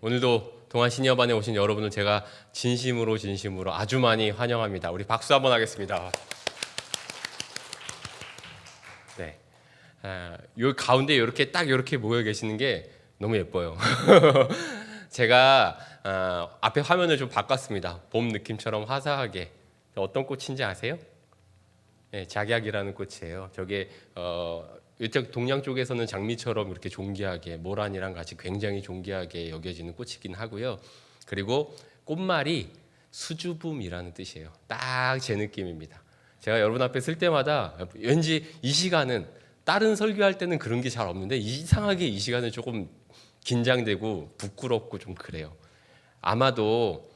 오늘도 동안 시니어반에 오신 여러분을 제가 진심으로 아주 많이 환영합니다. 우리 박수 한번 하겠습니다. 네, 요 가운데 이렇게 모여 계시는 게 너무 예뻐요. 제가 앞에 화면을 좀 바꿨습니다. 봄 느낌처럼 화사하게. 어떤 꽃인지 아세요? 네, 작약이라는 꽃이에요. 저게 이쪽 동양 쪽에서는 장미처럼 이렇게 존귀하게, 모란이랑 같이 굉장히 존귀하게 여겨지는 꽃이긴 하고요. 그리고 꽃말이 수줍음이라는 뜻이에요. 딱 제 느낌입니다. 제가 여러분 앞에 쓸 때마다 왠지 이 시간은 다른 설교할 때는 그런 게 잘 없는데 이상하게 이 시간은 조금 긴장되고 부끄럽고 좀 그래요. 아마도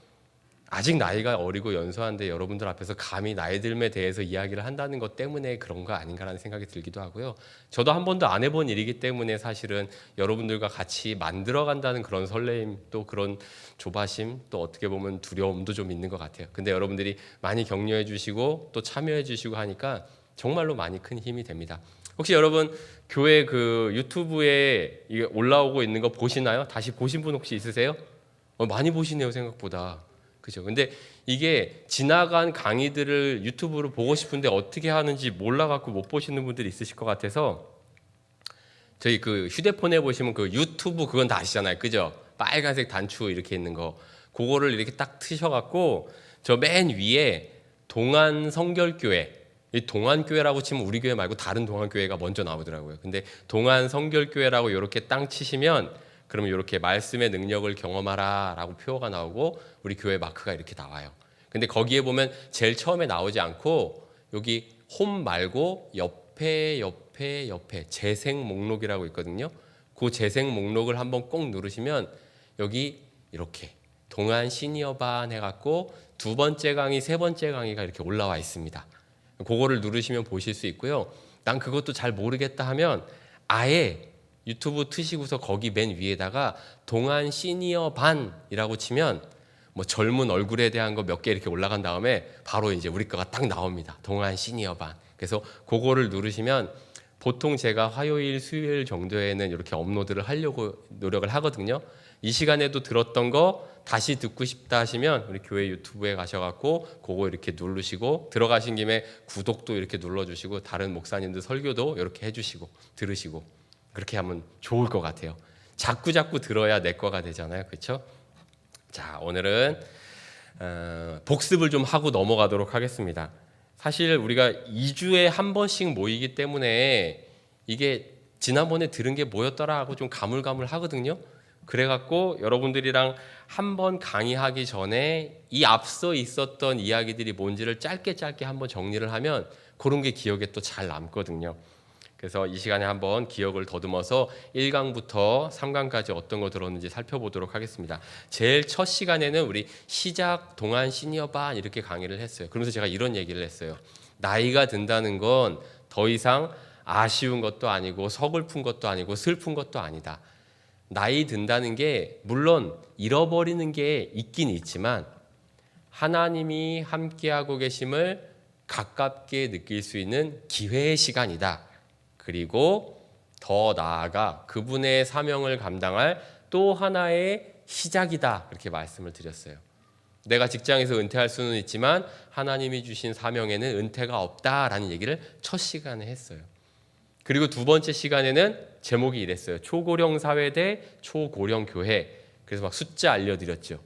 아직 나이가 어리고 연소한데 여러분들 앞에서 감히 나이 듦에 대해서 이야기를 한다는 것 때문에 그런 거 아닌가라는 생각이 들기도 하고요. 저도 한 번도 안 해본 일이기 때문에 사실은 여러분들과 같이 만들어간다는 그런 설레임, 또 그런 조바심, 또 어떻게 보면 두려움도 좀 있는 것 같아요. 근데 여러분들이 많이 격려해 주시고 또 참여해 주시고 하니까 정말로 많이 큰 힘이 됩니다. 혹시 여러분 교회 그 유튜브에 이게 올라오고 있는 거 보시나요? 다시 보신 분 혹시 있으세요? 많이 보시네요, 생각보다. 그죠? 근데 이게 지나간 강의들을 유튜브로 보고 싶은데 어떻게 하는지 몰라갖고 못 보시는 분들이 있으실 것 같아서 저희 그 휴대폰에 보시면 그 유튜브 그건 다 아시잖아요. 그죠? 빨간색 단추 이렇게 있는 거. 그거를 이렇게 딱 트셔갖고 저 맨 위에 동안 성결교회, 이 동안교회라고 치면 우리 교회 말고 다른 동안교회가 먼저 나오더라고요. 근데 동안 성결교회라고 이렇게 땅 치시면 그러면 이렇게 말씀의 능력을 경험하라 라고 표어가 나오고 우리 교회 마크가 이렇게 나와요. 근데 거기에 보면 제일 처음에 나오지 않고 여기 홈 말고 옆에 재생 목록이라고 있거든요. 그 재생 목록을 한번 꼭 누르시면 여기 이렇게 동안 시니어반 해갖고 두 번째 강의, 세 번째 강의가 이렇게 올라와 있습니다. 그거를 누르시면 보실 수 있고요. 난 그것도 잘 모르겠다 하면 아예 유튜브 트시고서 거기 맨 위에다가 동안 시니어 반이라고 치면 뭐 젊은 얼굴에 대한 거 몇 개 이렇게 올라간 다음에 바로 이제 우리 거가 딱 나옵니다. 동안 시니어 반. 그래서 그거를 누르시면 보통 제가 화요일, 수요일 정도에는 이렇게 업로드를 하려고 노력을 하거든요. 이 시간에도 들었던 거 다시 듣고 싶다 하시면 우리 교회 유튜브에 가셔갖고 그거 이렇게 누르시고 들어가신 김에 구독도 이렇게 눌러주시고 다른 목사님들 설교도 이렇게 해주시고 들으시고 그렇게 하면 좋을 것 같아요. 자꾸 들어야 내 거가 되잖아요. 그렇죠? 자, 오늘은 복습을 좀 하고 넘어가도록 하겠습니다. 사실 우리가 2주에 한 번씩 모이기 때문에 이게 지난번에 들은 게 뭐였더라 하고 좀 가물가물하거든요. 그래갖고 여러분들이랑 한 번 강의하기 전에 이 앞서 있었던 이야기들이 뭔지를 짧게 한번 정리를 하면 그런 게 기억에 또 잘 남거든요. 그래서 이 시간에 한번 기억을 더듬어서 1강부터 3강까지 어떤 거 들었는지 살펴보도록 하겠습니다. 제일 첫 시간에는 우리 시작 동안 시니어반 이렇게 강의를 했어요. 그러면서 제가 이런 얘기를 했어요. 나이가 든다는 건 더 이상 아쉬운 것도 아니고 서글픈 것도 아니고 슬픈 것도 아니다. 나이 든다는 게 물론 잃어버리는 게 있긴 있지만 하나님이 함께하고 계심을 가깝게 느낄 수 있는 기회의 시간이다. 그리고 더 나아가 그분의 사명을 감당할 또 하나의 시작이다. 그렇게 말씀을 드렸어요. 내가 직장에서 은퇴할 수는 있지만 하나님이 주신 사명에는 은퇴가 없다라는 얘기를 첫 시간에 했어요. 그리고 두 번째 시간에는 제목이 이랬어요. 초고령 사회 대 초고령 교회. 그래서 막 숫자 알려드렸죠.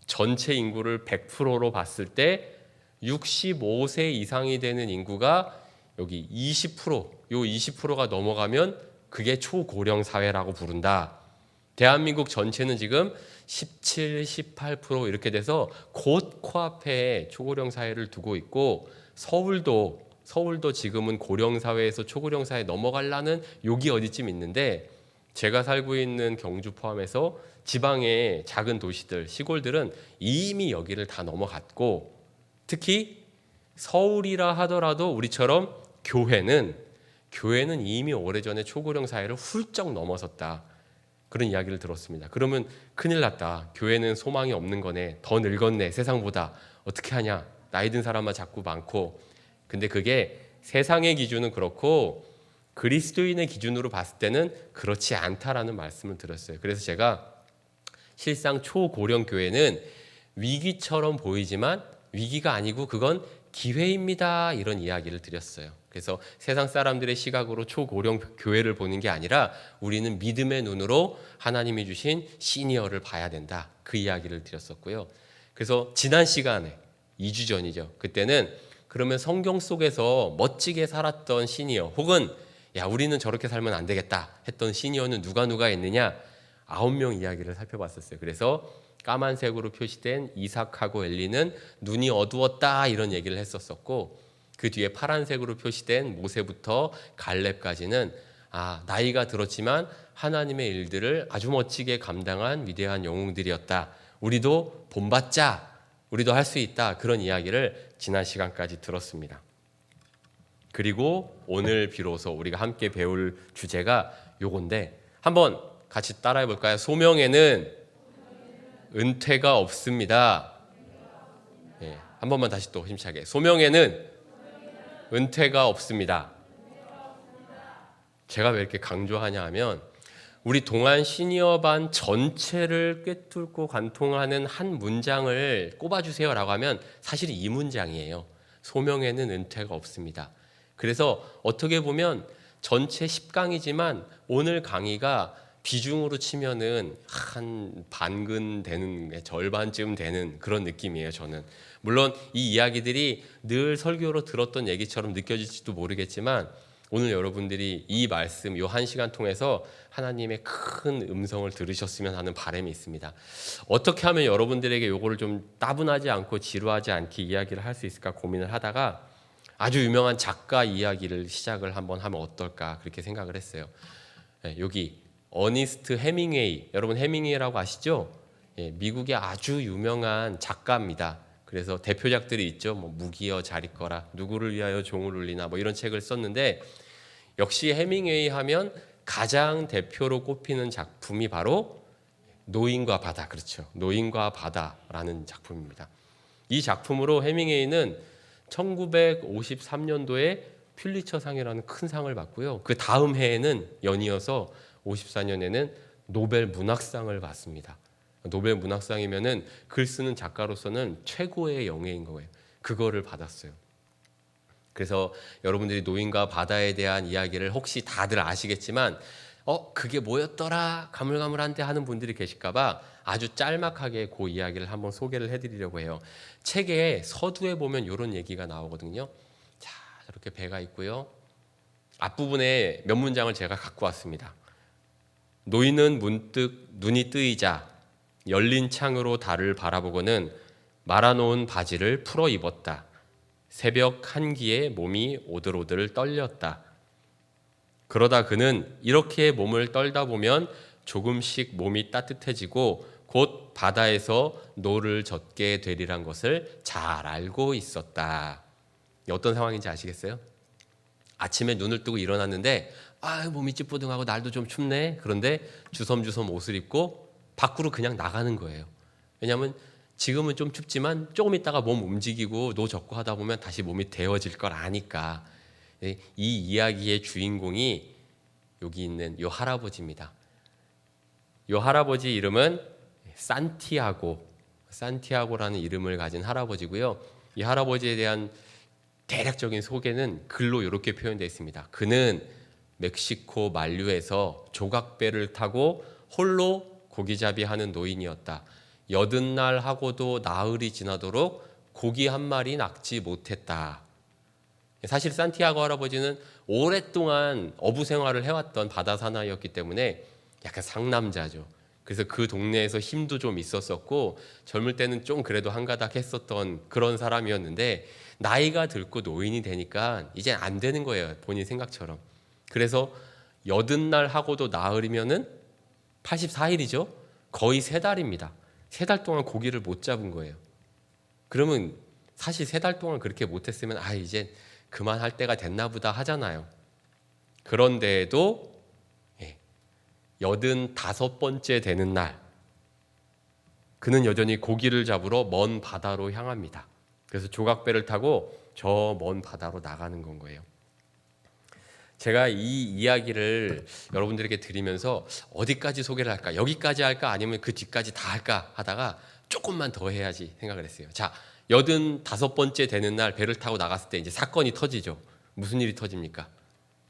전체 인구를 100%로 봤을 때 65세 이상이 되는 인구가 여기 20%, 요 20%가 넘어가면 그게 초고령 사회라고 부른다. 대한민국 전체는 지금 17, 18% 이렇게 돼서 곧 코앞에 초고령 사회를 두고 있고 서울도 지금은 고령 사회에서 초고령 사회에 넘어가려는 욕이 어디쯤 있는데 제가 살고 있는 경주 포함해서 지방의 작은 도시들, 시골들은 이미 여기를 다 넘어갔고 특히 서울이라 하더라도 우리처럼 교회는 이미 오래전에 초고령 사회를 훌쩍 넘어섰다. 그런 이야기를 들었습니다. 그러면 큰일 났다. 교회는 소망이 없는 거네. 더 늙었네. 세상보다. 어떻게 하냐. 나이 든 사람만 자꾸 많고. 근데 그게 세상의 기준은 그렇고 그리스도인의 기준으로 봤을 때는 그렇지 않다라는 말씀을 드렸어요. 그래서 제가 실상 초고령 교회는 위기처럼 보이지만 위기가 아니고 그건 기회입니다. 이런 이야기를 드렸어요. 그래서 세상 사람들의 시각으로 초고령 교회를 보는 게 아니라 우리는 믿음의 눈으로 하나님이 주신 시니어를 봐야 된다. 그 이야기를 드렸었고요. 그래서 지난 시간에 2주 전이죠. 그때는 그러면 성경 속에서 멋지게 살았던 시니어 혹은 야 우리는 저렇게 살면 안 되겠다 했던 시니어는 누가 있느냐 9명 이야기를 살펴봤었어요. 그래서 까만색으로 표시된 이삭하고 엘리는 눈이 어두웠다 이런 얘기를 했었었고 그 뒤에 파란색으로 표시된 모세부터 갈렙까지는 나이가 들었지만 하나님의 일들을 아주 멋지게 감당한 위대한 영웅들이었다. 우리도 본받자. 우리도 할 수 있다. 그런 이야기를 지난 시간까지 들었습니다. 그리고 오늘 비로소 우리가 함께 배울 주제가 요건데 한번 같이 따라해 볼까요? 소명에는 은퇴가 없습니다. 예, 한 번만 다시 또 힘차게. 소명에는 은퇴가 없습니다. 제가 왜 이렇게 강조하냐 하면 우리 동안 시니어반 전체를 꿰뚫고 관통하는 한 문장을 꼽아주세요라고 하면 사실 이 문장이에요. 소명에는 은퇴가 없습니다. 그래서 어떻게 보면 전체 10강이지만 오늘 강의가 비중으로 치면은 한 반근 되는 절반쯤 되는 그런 느낌이에요. 저는 물론 이 이야기들이 늘 설교로 들었던 얘기처럼 느껴질지도 모르겠지만 오늘 여러분들이 이 말씀 요 한 시간 통해서 하나님의 큰 음성을 들으셨으면 하는 바람이 있습니다. 어떻게 하면 여러분들에게 요거를 좀 따분하지 않고 지루하지 않게 이야기를 할 수 있을까 고민을 하다가 아주 유명한 작가 이야기를 시작을 한번 하면 어떨까 그렇게 생각을 했어요. 여기 어니스트 해밍웨이, 여러분 해밍웨이라고 아시죠? 미국의 아주 유명한 작가입니다. 그래서 대표작들이 있죠. 뭐 무기여 자리거라, 누구를 위하여 종을 울리나 뭐 이런 책을 썼는데 역시 해밍웨이 하면 가장 대표로 꼽히는 작품이 바로 노인과 바다, 그렇죠. 노인과 바다라는 작품입니다. 이 작품으로 해밍웨이는 1953년도에 퓰리처상이라는 큰 상을 받고요. 그 다음 해에는 연이어서 54년에는 노벨 문학상을 받습니다. 노벨 문학상이면은 글 쓰는 작가로서는 최고의 영예인 거예요. 그거를 받았어요. 그래서 여러분들이 노인과 바다에 대한 이야기를 혹시 다들 아시겠지만 그게 뭐였더라 가물가물한데 하는 분들이 계실까봐 아주 짤막하게 그 이야기를 한번 소개를 해드리려고 해요. 책에 서두에 보면 이런 얘기가 나오거든요. 자, 저렇게 배가 있고요. 앞부분에 몇 문장을 제가 갖고 왔습니다. 노인은 문득 눈이 뜨이자 열린 창으로 달을 바라보고는 말아놓은 바지를 풀어 입었다. 새벽 한기에 몸이 오들오들 떨렸다. 그러다 그는 이렇게 몸을 떨다 보면 조금씩 몸이 따뜻해지고 곧 바다에서 노를 젓게 되리란 것을 잘 알고 있었다. 어떤 상황인지 아시겠어요? 아침에 눈을 뜨고 일어났는데 몸이 찌뿌둥하고 날도 좀 춥네. 그런데 주섬주섬 옷을 입고 밖으로 그냥 나가는 거예요. 왜냐하면 지금은 좀 춥지만 조금 있다가 몸 움직이고 노 젓고 하다 보면 다시 몸이 데워질 걸 아니까. 이 이야기의 주인공이 여기 있는 요 할아버지입니다. 요 할아버지 이름은 산티아고라는 이름을 가진 할아버지고요. 이 할아버지에 대한 대략적인 소개는 글로 이렇게 표현되어 있습니다. 그는 멕시코 만류에서 조각배를 타고 홀로 고기잡이하는 노인이었다. 80날 하고도 나흘이 지나도록 고기 한 마리 낚지 못했다. 사실 산티아고 할아버지는 오랫동안 어부 생활을 해왔던 바다 사나이였기 때문에 약간 상남자죠. 그래서 그 동네에서 힘도 좀 있었었고 젊을 때는 좀 그래도 한가닥 했었던 그런 사람이었는데 나이가 들고 노인이 되니까 이제 안 되는 거예요. 본인 생각처럼. 그래서 80날 하고도 나흘이면은 84일이죠. 거의 3달입니다. 3달 동안 고기를 못 잡은 거예요. 그러면 사실 3달 동안 그렇게 못했으면 이제 그만할 때가 됐나 보다 하잖아요. 그런데도 85번째 되는 날 그는 여전히 고기를 잡으러 먼 바다로 향합니다. 그래서 조각배를 타고 저 먼 바다로 나가는 건 거예요. 제가 이 이야기를 여러분들에게 드리면서 어디까지 소개를 할까? 여기까지 할까? 아니면 그 뒤까지 다 할까? 하다가 조금만 더 해야지 생각을 했어요. 자, 85번째 되는 날 배를 타고 나갔을 때 이제 사건이 터지죠. 무슨 일이 터집니까?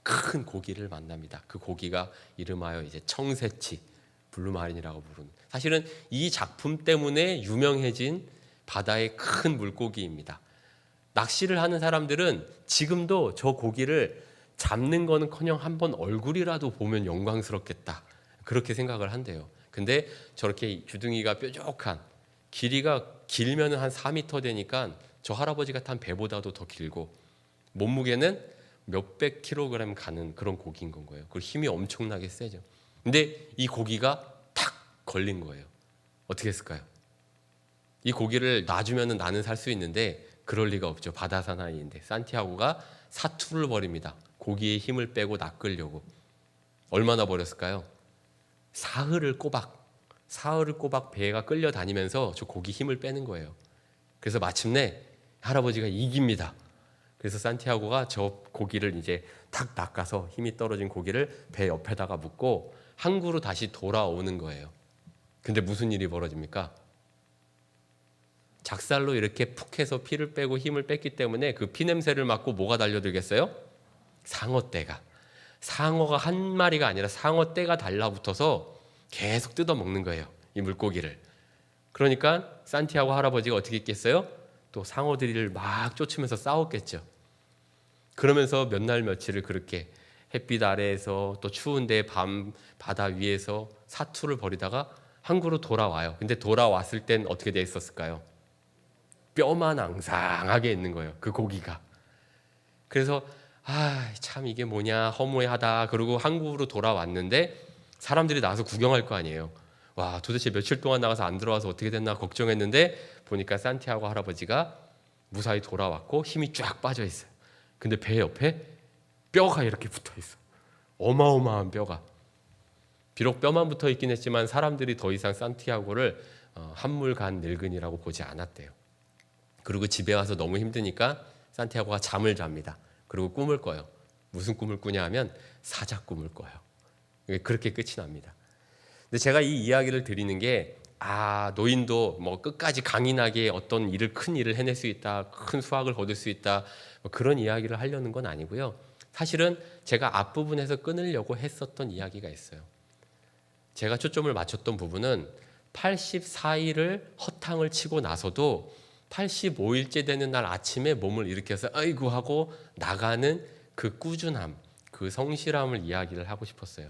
큰 고기를 만납니다. 그 고기가 이름하여 이제 청새치, 블루마린이라고 부르는. 사실은 이 작품 때문에 유명해진 바다의 큰 물고기입니다. 낚시를 하는 사람들은 지금도 저 고기를 잡는 거는커녕 한번 얼굴이라도 보면 영광스럽겠다, 그렇게 생각을 한대요. 근데 저렇게 주둥이가 뾰족한, 길이가 길면 한 4m 되니까 저 할아버지가 탄 배보다도 더 길고 몸무게는 몇백 킬로그램 가는 그런 고기인 건 거예요. 그리고 힘이 엄청나게 세죠. 근데 이 고기가 탁 걸린 거예요. 어떻게 했을까요? 이 고기를 놔주면 나는 살 수 있는데 그럴 리가 없죠. 바다 사나이인데. 산티아고가 사투를 벌입니다. 고기의 힘을 빼고 낚으려고. 얼마나 벌였을까요? 사흘을 꼬박 배가 끌려다니면서 저 고기 힘을 빼는 거예요. 그래서 마침내 할아버지가 이깁니다. 그래서 산티아고가 저 고기를 이제 탁 낚아서 힘이 떨어진 고기를 배 옆에다가 묶고 항구로 다시 돌아오는 거예요. 근데 무슨 일이 벌어집니까? 작살로 이렇게 푹 해서 피를 빼고 힘을 뺐기 때문에 그 피냄새를 맡고 뭐가 달려들겠어요? 상어떼가. 상어가 한 마리가 아니라 상어떼가 달라붙어서 계속 뜯어먹는 거예요, 이 물고기를. 그러니까 산티아고 할아버지가 어떻게 했겠어요? 또 상어들을 막 쫓으면서 싸웠겠죠. 그러면서 몇 날 며칠을 그렇게 햇빛 아래에서 또 추운데 밤 바다 위에서 사투를 벌이다가 항구로 돌아와요. 근데 돌아왔을 땐 어떻게 돼 있었을까요? 뼈만 앙상하게 있는 거예요, 그 고기가. 그래서 참 이게 뭐냐 허무하다. 그리고 항구로 돌아왔는데 사람들이 나와서 구경할 거 아니에요. 와, 도대체 며칠 동안 나가서 안 들어와서 어떻게 됐나 걱정했는데 보니까 산티아고 할아버지가 무사히 돌아왔고 힘이 쫙 빠져 있어요. 근데 배 옆에 뼈가 이렇게 붙어 있어. 어마어마한 뼈가. 비록 뼈만 붙어 있긴 했지만 사람들이 더 이상 산티아고를 한물간 늙은이라고 보지 않았대요. 그리고 집에 와서 너무 힘드니까 산티아고가 잠을 잡니다. 그리고 꿈을 꿔요. 무슨 꿈을 꾸냐 하면 사자 꿈을 꿔요. 그렇게 끝이 납니다. 근데 제가 이 이야기를 드리는 게 노인도 뭐 끝까지 강인하게 어떤 큰 일을 해낼 수 있다, 큰 수확을 거둘 수 있다, 뭐 그런 이야기를 하려는 건 아니고요. 사실은 제가 앞부분에서 끊으려고 했었던 이야기가 있어요. 제가 초점을 맞췄던 부분은 84일을 허탕을 치고 나서도 85일째 되는 날 아침에 몸을 일으켜서 아이고 하고 나가는 그 꾸준함, 그 성실함을 이야기를 하고 싶었어요.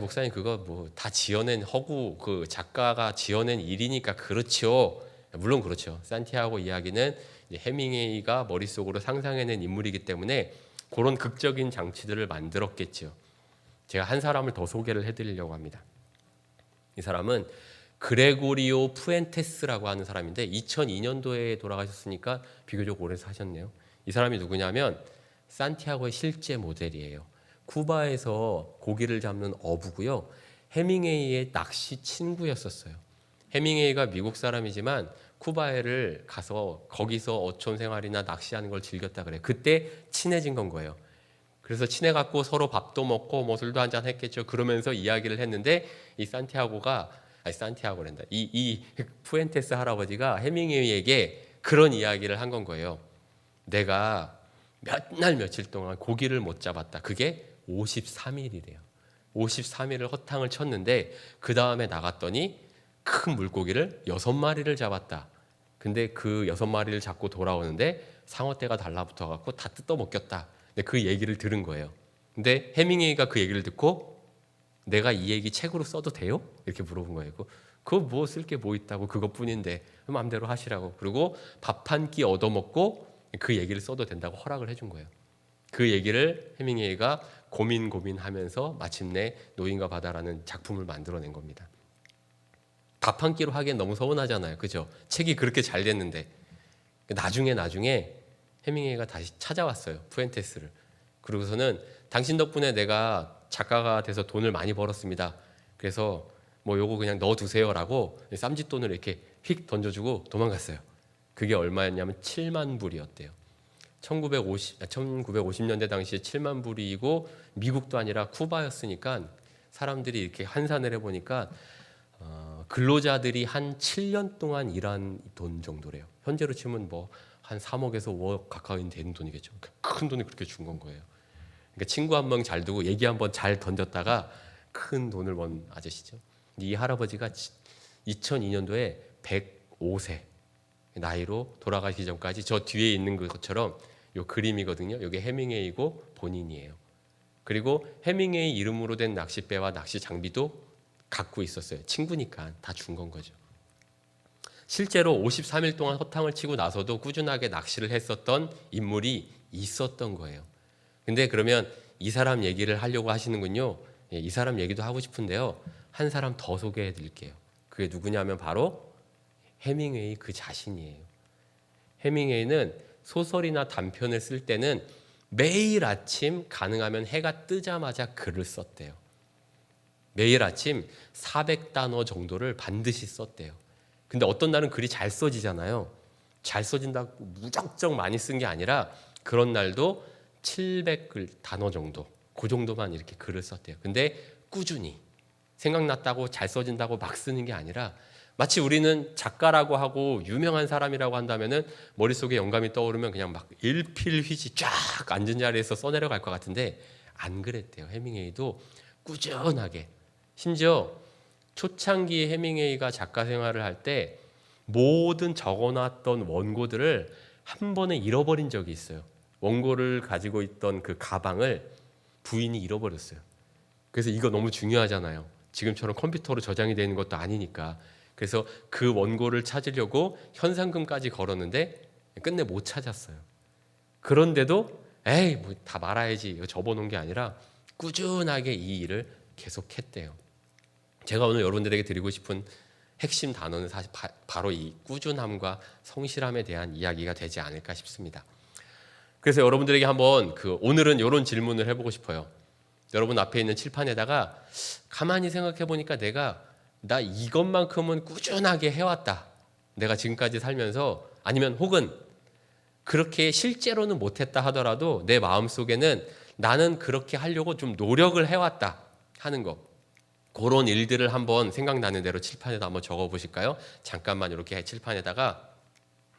목사님 그거 뭐 다 지어낸 허구, 그 작가가 지어낸 일이니까 그렇죠. 물론 그렇죠. 산티아고 이야기는 해밍웨이가 머릿속으로 상상해낸 인물이기 때문에 그런 극적인 장치들을 만들었겠죠. 제가 한 사람을 더 소개를 해드리려고 합니다. 이 사람은 그레고리오 푸엔테스라고 하는 사람인데 2002년도에 돌아가셨으니까 비교적 오래 사셨네요. 이 사람이 누구냐면 산티아고의 실제 모델이에요. 쿠바에서 고기를 잡는 어부고요. 해밍웨이의 낚시 친구였었어요. 해밍웨이가 미국 사람이지만 쿠바에를 가서 거기서 어촌 생활이나 낚시하는 걸 즐겼다 그래요. 그때 친해진 건 거예요. 그래서 친해갖고 서로 밥도 먹고 뭐 술도 한잔 했겠죠. 그러면서 이야기를 했는데 이 산티아고란다. 이 푸엔테스 할아버지가 해밍웨이에게 그런 이야기를 한 건 거예요. 내가 몇 날 며칠 동안 고기를 못 잡았다. 그게 53일이래요. 53일을 허탕을 쳤는데 그 다음에 나갔더니 큰 물고기를 6마리를 잡았다. 근데 그 6마리를 잡고 돌아오는데 상어떼가 달라붙어 갖고 다 뜯어 먹겼다. 근데 그 얘기를 들은 거예요. 근데 해밍웨이가 그 얘기를 듣고 내가 이 얘기 책으로 써도 돼요? 이렇게 물어본 거예요. 그거 뭐 쓸 게 뭐 있다고, 그것뿐인데 마음대로 하시라고. 그리고 밥 한 끼 얻어먹고 그 얘기를 써도 된다고 허락을 해준 거예요. 그 얘기를 해밍웨이가 고민하면서 마침내 노인과 바다라는 작품을 만들어낸 겁니다. 밥 한 끼로 하기엔 너무 서운하잖아요. 그죠? 책이 그렇게 잘 됐는데. 나중에 해밍웨이가 다시 찾아왔어요. 푸엔테스를. 그러고서는 당신 덕분에 내가 작가가 돼서 돈을 많이 벌었습니다. 그래서 뭐 요거 그냥 넣어두세요라고 쌈짓돈을 이렇게 휙 던져주고 도망갔어요. 그게 얼마였냐면 7만 불이었대요. 1950년대 당시에 7만 불이고 미국도 아니라 쿠바였으니까 사람들이 이렇게 환산을 해보니까 근로자들이 한 7년 동안 일한 돈 정도래요. 현재로 치면 뭐 한 3억에서 5억 가까이 되는 돈이겠죠. 큰 돈을 그렇게 준 건 거예요. 그러니까 친구 한 명 잘 두고 얘기 한번 잘 던졌다가 큰 돈을 번 아저씨죠. 이 할아버지가 2002년도에 105세 나이로 돌아가시기 전까지 저 뒤에 있는 것처럼 요 그림이거든요. 이게 해밍웨이고 본인이에요. 그리고 해밍웨이 이름으로 된 낚싯배와 낚시 장비도 갖고 있었어요. 친구니까 다 준 건 거죠. 실제로 53일 동안 허탕을 치고 나서도 꾸준하게 낚시를 했었던 인물이 있었던 거예요. 근데 그러면 이 사람 얘기를 하려고 하시는군요. 예, 이 사람 얘기도 하고 싶은데요. 한 사람 더 소개해 드릴게요. 그게 누구냐면 바로 해밍웨이 그 자신이에요. 해밍웨이는 소설이나 단편을 쓸 때는 매일 아침 가능하면 해가 뜨자마자 글을 썼대요. 매일 아침 400단어 정도를 반드시 썼대요. 근데 어떤 날은 글이 잘 써지잖아요. 잘 써진다고 무작정 많이 쓴 게 아니라 그런 날도 700단어 정도, 그 정도만 이렇게 글을 썼대요. 근데 꾸준히 생각났다고 잘 써진다고 막 쓰는 게 아니라 마치 우리는 작가라고 하고 유명한 사람이라고 한다면은 머릿속에 영감이 떠오르면 그냥 막 일필휘지 쫙 앉은 자리에서 써내려갈 것 같은데 안 그랬대요. 해밍웨이도 꾸준하게. 심지어 초창기 해밍웨이가 작가 생활을 할 때 모든 적어놨던 원고들을 한 번에 잃어버린 적이 있어요. 원고를 가지고 있던 그 가방을 부인이 잃어버렸어요. 그래서 이거 너무 중요하잖아요. 지금처럼 컴퓨터로 저장이 되는 것도 아니니까. 그래서 그 원고를 찾으려고 현상금까지 걸었는데 끝내 못 찾았어요. 그런데도 에이 뭐 다 말아야지 이거 접어놓은 게 아니라 꾸준하게 이 일을 계속했대요. 제가 오늘 여러분들에게 드리고 싶은 핵심 단어는 사실 바로 이 꾸준함과 성실함에 대한 이야기가 되지 않을까 싶습니다. 그래서 여러분들에게 한번 오늘은 이런 질문을 해보고 싶어요. 여러분 앞에 있는 칠판에다가 가만히 생각해 보니까 나 이것만큼은 꾸준하게 해왔다. 내가 지금까지 살면서 아니면 혹은 그렇게 실제로는 못했다 하더라도 내 마음속에는 나는 그렇게 하려고 좀 노력을 해왔다 하는 거. 그런 일들을 한번 생각나는 대로 칠판에다 한번 적어보실까요? 잠깐만 이렇게 칠판에다가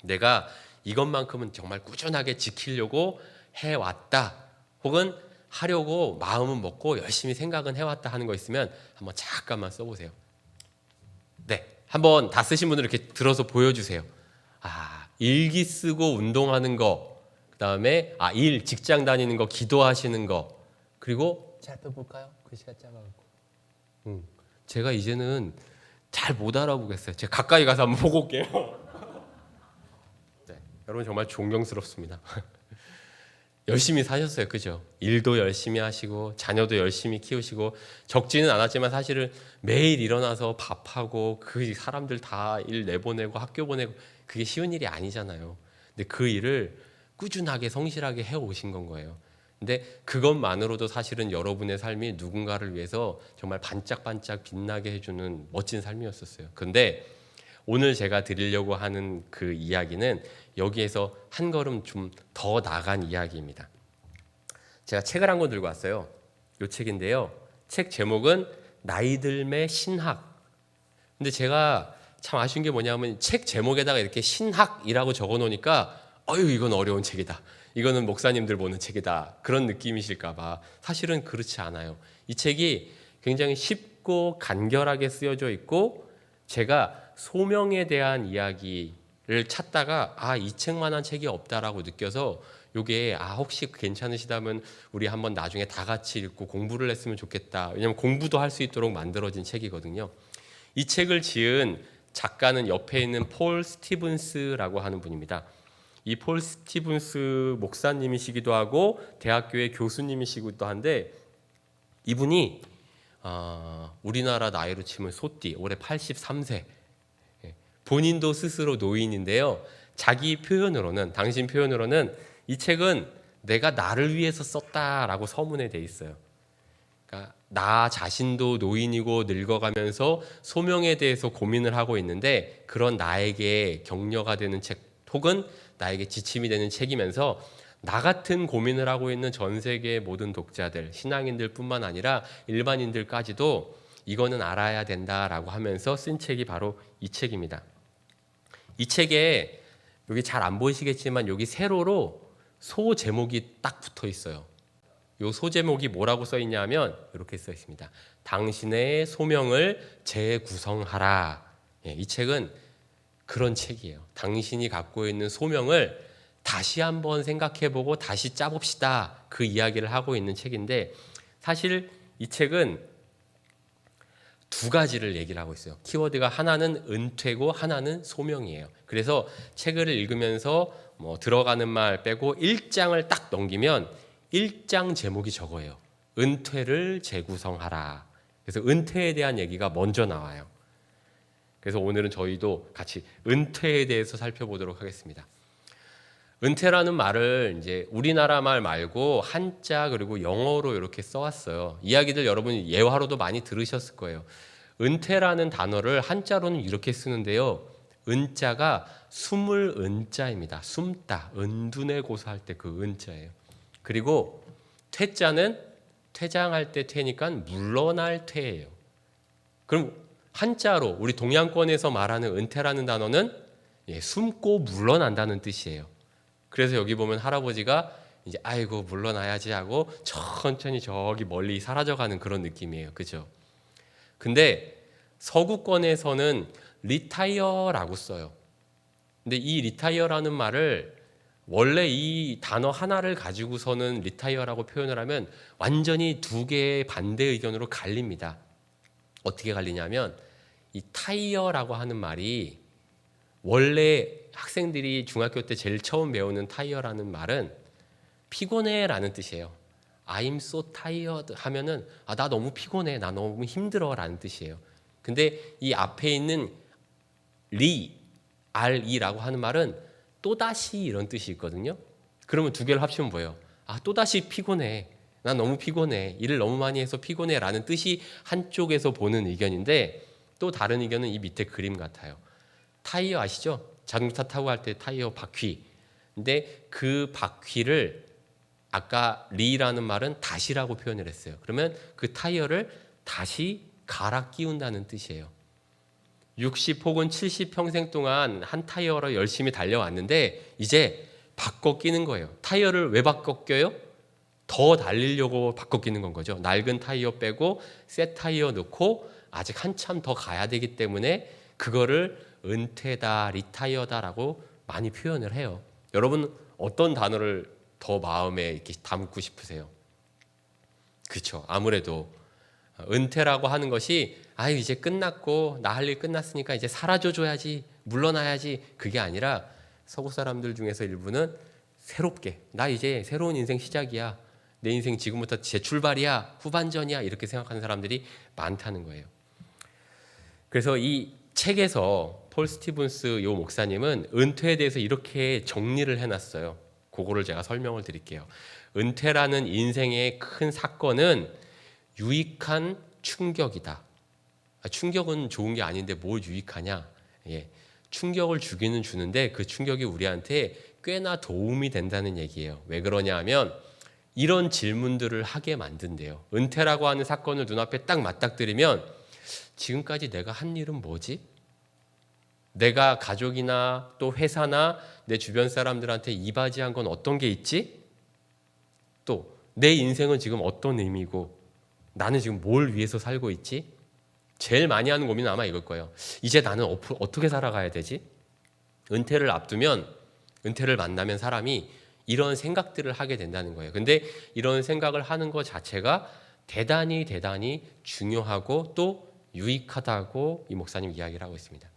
내가 이것만큼은 정말 꾸준하게 지키려고 해왔다. 혹은 하려고 마음은 먹고 열심히 생각은 해왔다 하는 거 있으면 한번 잠깐만 써보세요. 네, 한번 다 쓰신 분들 이렇게 들어서 보여주세요. 일기 쓰고 운동하는 거, 그 다음에 직장 다니는 거, 기도하시는 거, 그리고 잘 펴볼까요? 글씨가 작아갖고. 제가 이제는 잘 못 알아보겠어요. 제가 가까이 가서 한번 보고 올게요. 네, 여러분 정말 존경스럽습니다. 열심히 사셨어요, 그죠? 일도 열심히 하시고 자녀도 열심히 키우시고 적지는 않았지만 사실은 매일 일어나서 밥하고 그 사람들 다 일 내보내고 학교 보내고 그게 쉬운 일이 아니잖아요. 근데 그 일을 꾸준하게 성실하게 해오신 건 거예요. 근데 그것만으로도 사실은 여러분의 삶이 누군가를 위해서 정말 반짝반짝 빛나게 해주는 멋진 삶이었었어요. 근데 오늘 제가 드리려고 하는 그 이야기는 여기에서 한 걸음 좀 더 나간 이야기입니다. 제가 책을 한 권 들고 왔어요. 이 책인데요. 책 제목은 나이들매 신학. 근데 제가 참 아쉬운 게 뭐냐면 책 제목에다가 이렇게 신학이라고 적어 놓으니까 이건 어려운 책이다. 이거는 목사님들 보는 책이다. 그런 느낌이실까 봐. 사실은 그렇지 않아요. 이 책이 굉장히 쉽고 간결하게 쓰여져 있고 제가 소명에 대한 이야기를 찾다가 이 책만한 책이 없다라고 느껴서 이게 혹시 괜찮으시다면 우리 한번 나중에 다 같이 읽고 공부를 했으면 좋겠다. 왜냐하면 공부도 할 수 있도록 만들어진 책이거든요. 이 책을 지은 작가는 옆에 있는 폴 스티븐스라고 하는 분입니다. 이 폴 스티븐스 목사님이시기도 하고 대학교의 교수님이시기도 한데 이분이 우리나라 나이로 치면 소띠 올해 83세 본인도 스스로 노인인데요. 자기 표현으로는 당신 표현으로는 이 책은 내가 나를 위해서 썼다라고 서문에 돼 있어요. 그러니까 나 자신도 노인이고 늙어가면서 소명에 대해서 고민을 하고 있는데 그런 나에게 격려가 되는 책 혹은 나에게 지침이 되는 책이면서 나 같은 고민을 하고 있는 전 세계의 모든 독자들, 신앙인들뿐만 아니라 일반인들까지도 이거는 알아야 된다라고 하면서 쓴 책이 바로 이 책입니다. 이 책에 여기 잘 안 보이시겠지만 여기 세로로 소 제목이 딱 붙어 있어요. 이 소 제목이 뭐라고 써 있냐면 이렇게 써 있습니다. 당신의 소명을 재구성하라. 이 책은 그런 책이에요. 당신이 갖고 있는 소명을 다시 한번 생각해보고 다시 짜봅시다. 그 이야기를 하고 있는 책인데 사실 이 책은 두 가지를 얘기를 하고 있어요. 키워드가 하나는 은퇴고 하나는 소명이에요. 그래서 책을 읽으면서 들어가는 말 빼고 1장을 딱 넘기면 1장 제목이 저거예요. 은퇴를 재구성하라. 그래서 은퇴에 대한 얘기가 먼저 나와요. 그래서 오늘은 저희도 같이 은퇴에 대해서 살펴보도록 하겠습니다. 은퇴라는 말을 이제 우리나라 말 말고 한자 그리고 영어로 이렇게 써왔어요. 이야기들 여러분이 예화로도 많이 들으셨을 거예요. 은퇴라는 단어를 한자로는 이렇게 쓰는데요. 은자가 숨을 은자입니다. 숨다, 은둔에 고사할 때 그 은자예요. 그리고 퇴자는 퇴장할 때 퇴니까 물러날 퇴예요. 그럼 한자로 우리 동양권에서 말하는 은퇴라는 단어는 숨고 물러난다는 뜻이에요. 그래서 여기 보면 할아버지가 이제 아이고 물러나야지 하고 천천히 저기 멀리 사라져가는 그런 느낌이에요. 그죠? 근데 서구권에서는 리타이어라고 써요. 근데 이 리타이어라는 말을 원래 이 단어 하나를 가지고서는 리타이어라고 표현을 하면 완전히 두 개의 반대 의견으로 갈립니다. 어떻게 갈리냐면 이 타이어라고 하는 말이 원래 학생들이 중학교 때 제일 처음 배우는 타이어라는 말은 피곤해라는 뜻이에요. I'm so tired 하면은 나 너무 피곤해, 나 너무 힘들어라는 뜻이에요. 근데 이 앞에 있는 RE라고 하는 말은 또다시 이런 뜻이 있거든요. 그러면 두 개를 합치면 뭐예요? 또다시 피곤해, 나 너무 피곤해, 일을 너무 많이 해서 피곤해라는 뜻이 한쪽에서 보는 의견인데 또 다른 의견은 이 밑에 그림 같아요. 타이어 아시죠? 자동차 타고 갈 때 타이어 바퀴. 근데 그 바퀴를 아까 리라는 말은 다시라고 표현을 했어요. 그러면 그 타이어를 다시 갈아 끼운다는 뜻이에요. 60 혹은 70 평생 동안 한 타이어로 열심히 달려왔는데 이제 바꿔 끼는 거예요. 타이어를 왜 바꿔 껴요? 더 달리려고 바꿔 끼는 건 거죠. 낡은 타이어 빼고 새 타이어 넣고 아직 한참 더 가야 되기 때문에 그거를 은퇴다, 리타이어다라고 많이 표현을 해요. 여러분 어떤 단어를 더 마음에 이렇게 담고 싶으세요? 그렇죠. 아무래도 은퇴라고 하는 것이 이제 끝났고 나 할 일 끝났으니까 이제 사라져줘야지, 물러나야지, 그게 아니라 서구 사람들 중에서 일부는 새롭게 나 이제 새로운 인생 시작이야, 내 인생 지금부터 재출발이야, 후반전이야 이렇게 생각하는 사람들이 많다는 거예요. 그래서 이 책에서 폴 스티븐스 요 목사님은 은퇴에 대해서 이렇게 정리를 해놨어요. 그거를 제가 설명을 드릴게요. 은퇴라는 인생의 큰 사건은 유익한 충격이다. 충격은 좋은 게 아닌데 뭘 유익하냐? 충격을 주기는 주는데 그 충격이 우리한테 꽤나 도움이 된다는 얘기예요. 왜 그러냐 하면 이런 질문들을 하게 만든대요. 은퇴라고 하는 사건을 눈앞에 딱 맞닥뜨리면 지금까지 내가 한 일은 뭐지? 내가 가족이나 또 회사나 내 주변 사람들한테 이바지한 건 어떤 게 있지? 또 내 인생은 지금 어떤 의미고 나는 지금 뭘 위해서 살고 있지? 제일 많이 하는 고민은 아마 이걸 거예요. 이제 나는 어떻게 살아가야 되지? 은퇴를 앞두면, 은퇴를 만나면 사람이 이런 생각들을 하게 된다는 거예요. 근데 이런 생각을 하는 것 자체가 대단히 중요하고 또 유익하다고 이 목사님 이야기를 하고 있습니다.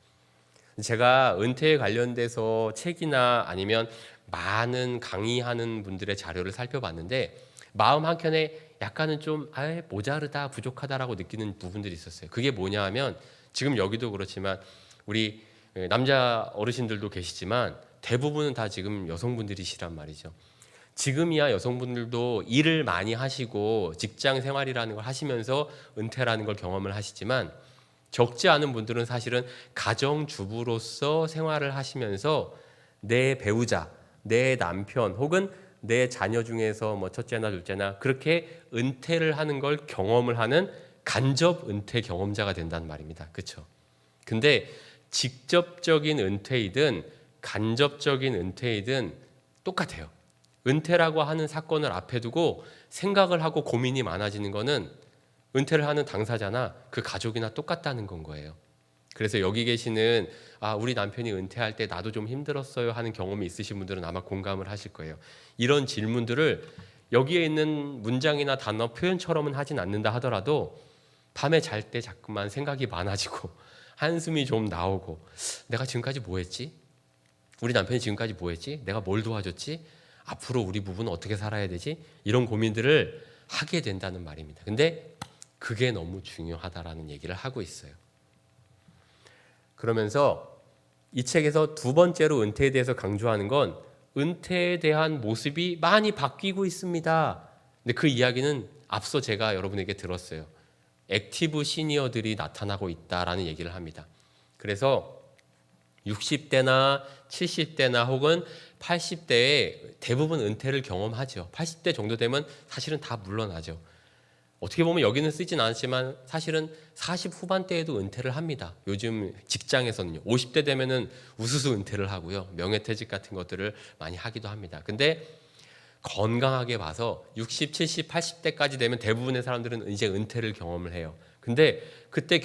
제가 은퇴에 관련돼서 책이나 아니면 많은 강의하는 분들의 자료를 살펴봤는데 마음 한켠에 약간은 좀 모자르다, 부족하다라고 느끼는 부분들이 있었어요. 그게 뭐냐 하면 지금 여기도 그렇지만 우리 남자 어르신들도 계시지만 대부분은 다 지금 여성분들이시란 말이죠. 지금이야 여성분들도 일을 많이 하시고 직장 생활이라는 걸 하시면서 은퇴라는 걸 경험을 하시지만 적지 않은 분들은 사실은 가정주부로서 생활을 하시면서 내 배우자, 내 남편 혹은 내 자녀 중에서 뭐 첫째나 둘째나 그렇게 은퇴를 하는 걸 경험을 하는 간접 은퇴 경험자가 된다는 말입니다. 그렇죠? 근데 직접적인 은퇴이든 간접적인 은퇴이든 똑같아요. 은퇴라고 하는 사건을 앞에 두고 생각을 하고 고민이 많아지는 거는 은퇴를 하는 당사자나 그 가족이나 똑같다는 건 거예요. 그래서 여기 계시는 우리 남편이 은퇴할 때 나도 좀 힘들었어요 하는 경험이 있으신 분들은 아마 공감을 하실 거예요. 이런 질문들을 여기에 있는 문장이나 단어 표현처럼은 하진 않는다 하더라도 밤에 잘 때 자꾸만 생각이 많아지고 한숨이 좀 나오고 내가 지금까지 뭐 했지? 우리 남편이 지금까지 뭐 했지? 내가 뭘 도와줬지? 앞으로 우리 부부는 어떻게 살아야 되지? 이런 고민들을 하게 된다는 말입니다. 근데 그게 너무 중요하다라는 얘기를 하고 있어요. 그러면서 이 책에서 두 번째로 은퇴에 대해서 강조하는 건 은퇴에 대한 모습이 많이 바뀌고 있습니다. 근데 그 이야기는 앞서 제가 여러분에게 들었어요. 액티브 시니어들이 나타나고 있다라는 얘기를 합니다. 그래서 60대나 70대나 혹은 80대에 대부분 은퇴를 경험하죠. 80대 정도 되면 사실은 다 물러나죠. 어떻게 보면 여기는 쓰진 않았지만 사실은 40 후반대에도 은퇴를 합니다. 요즘 직장에서는요. 50대 되면은 우수수 은퇴를 하고요. 명예퇴직 같은 것들을 많이 하기도 합니다. 근데 건강하게 봐서 60, 70, 80대까지 되면 대부분의 사람들은 이제 은퇴를 경험을 해요. 근데 그때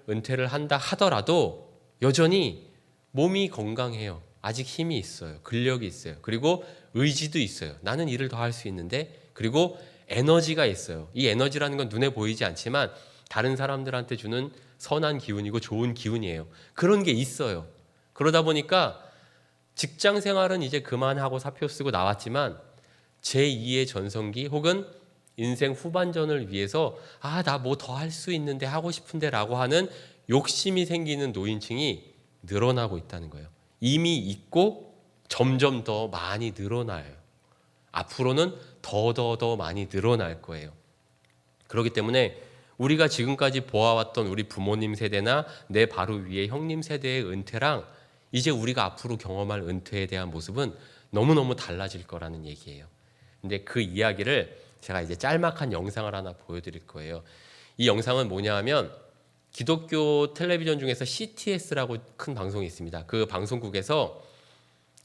은퇴를 한다 하더라도 여전히 몸이 건강해요. 아직 힘이 있어요. 근력이 있어요. 그리고 의지도 있어요. 나는 일을 더 할 수 있는데, 그리고 에너지가 있어요. 이 에너지라는 건 눈에 보이지 않지만 다른 사람들한테 주는 선한 기운이고 좋은 기운이에요. 그런 게 있어요. 그러다 보니까 직장 생활은 이제 그만하고 사표 쓰고 나왔지만 제2의 전성기 혹은 인생 후반전을 위해서 나 뭐 더 할 수 있는데 하고 싶은데 라고 하는 욕심이 생기는 노인층이 늘어나고 있다는 거예요. 이미 있고 점점 더 많이 늘어나요. 앞으로는 더 많이 늘어날 거예요. 그렇기 때문에 우리가 지금까지 보아왔던 우리 부모님 세대나 내 바로 위에 형님 세대의 은퇴랑 이제 우리가 앞으로 경험할 은퇴에 대한 모습은 너무너무 달라질 거라는 얘기예요. 근데 그 이야기를 제가 이제 짤막한 영상을 하나 보여드릴 거예요. 이 영상은 뭐냐 하면 기독교 텔레비전 중에서 CTS라고 큰 방송이 있습니다. 그 방송국에서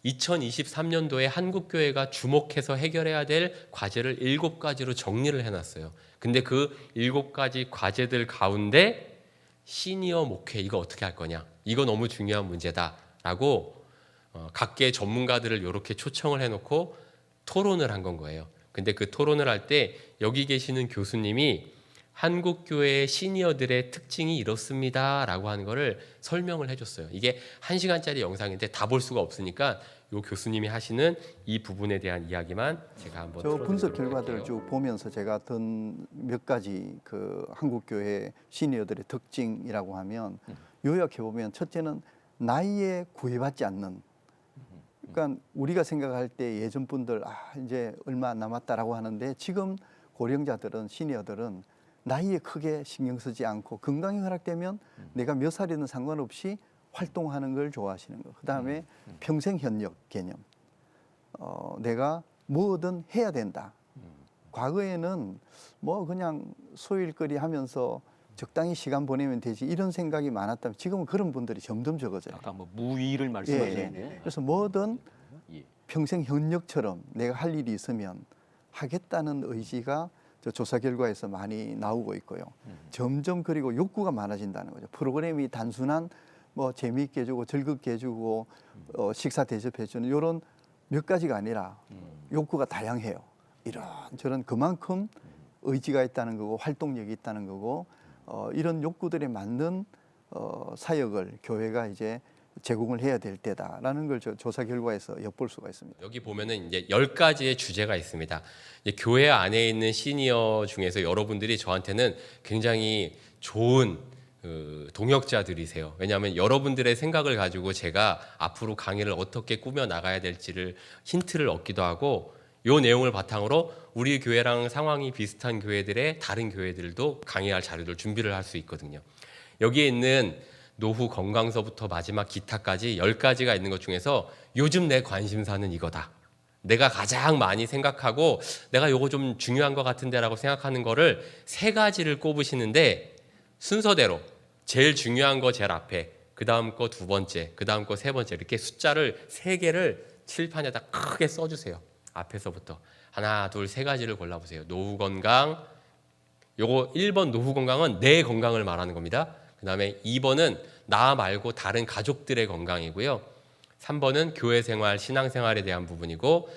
2023년도에 한국교회가 주목해서 해결해야 될 과제를 7가지로 정리를 해놨어요. 근데 그 7가지 과제들 가운데 시니어 목회 이거 어떻게 할 거냐? 이거 너무 중요한 문제다라고 각계 전문가들을 이렇게 초청을 해놓고 토론을 한 건 거예요. 근데 그 토론을 할 때 여기 계시는 교수님이 한국교회의 시니어들의 특징이 이렇습니다라고 하는 거를 설명을 해줬어요. 이게 1시간짜리 영상인데 다 볼 수가 없으니까 요 교수님이 하시는 이 부분에 대한 이야기만 제가 한번 저 분석 결과들을 할게요. 쭉 보면서 제가 든 몇 가지 그 한국교회 시니어들의 특징이라고 하면 요약해 보면 첫째는 나이에 구애받지 않는. 그러니까 우리가 생각할 때 예전 분들 이제 얼마 남았다라고 하는데 지금 고령자들은 시니어들은 나이에 크게 신경 쓰지 않고 건강이 허락되면 내가 몇 살이든 상관없이 활동하는 걸 좋아하시는 거. 그다음에 평생 현역 개념. 내가 뭐든 해야 된다. 과거에는 뭐 그냥 소일거리 하면서 적당히 시간 보내면 되지 이런 생각이 많았다면 지금은 그런 분들이 점점 적어져요. 아까 뭐 무위를 말씀하셨는데 그래서 뭐든 예. 평생 현역처럼 내가 할 일이 있으면 하겠다는 의지가 저 조사 결과에서 많이 나오고 있고요. 점점 그리고 욕구가 많아진다는 거죠. 프로그램이 단순한 뭐 재미있게 해주고 즐겁게 해주고 식사 대접해주는 이런 몇 가지가 아니라 욕구가 다양해요. 이런저런 그만큼 의지가 있다는 거고 활동력이 있다는 거고 이런 욕구들에 맞는 사역을 교회가 이제 제공을 해야 될 때다라는 걸 조사 결과에서 엿볼 수가 있습니다. 여기 보면은 이제 10가지의 주제가 있습니다. 이제 교회 안에 있는 시니어 중에서 여러분들이 저한테는 굉장히 좋은 동역자들이세요. 왜냐하면 여러분들의 생각을 가지고 제가 앞으로 강의를 어떻게 꾸며 나가야 될지를 힌트를 얻기도 하고 이 내용을 바탕으로 우리 교회랑 상황이 비슷한 교회들의 다른 교회들도 강의할 자료를 준비를 할 수 있거든요. 여기에 있는 노후 건강서부터 마지막 기타까지 10가지가 있는 것 중에서 요즘 내 관심사는 이거다. 내가 가장 많이 생각하고 내가 요거 좀 중요한 것 같은데라고 생각하는 거를 3가지를 꼽으시는데 순서대로 제일 중요한 거 제일 앞에, 그 다음 거 2번째, 그 다음 거 3번째 이렇게 숫자를 3개를 칠판에다 크게 써주세요. 앞에서부터 하나, 둘, 3가지를 골라보세요. 노후 건강, 요거 1번 노후 건강은 내 건강을 말하는 겁니다. 그 다음에 2번은 나 말고 다른 가족들의 건강이고요. 3번은 교회 생활, 신앙 생활에 대한 부분이고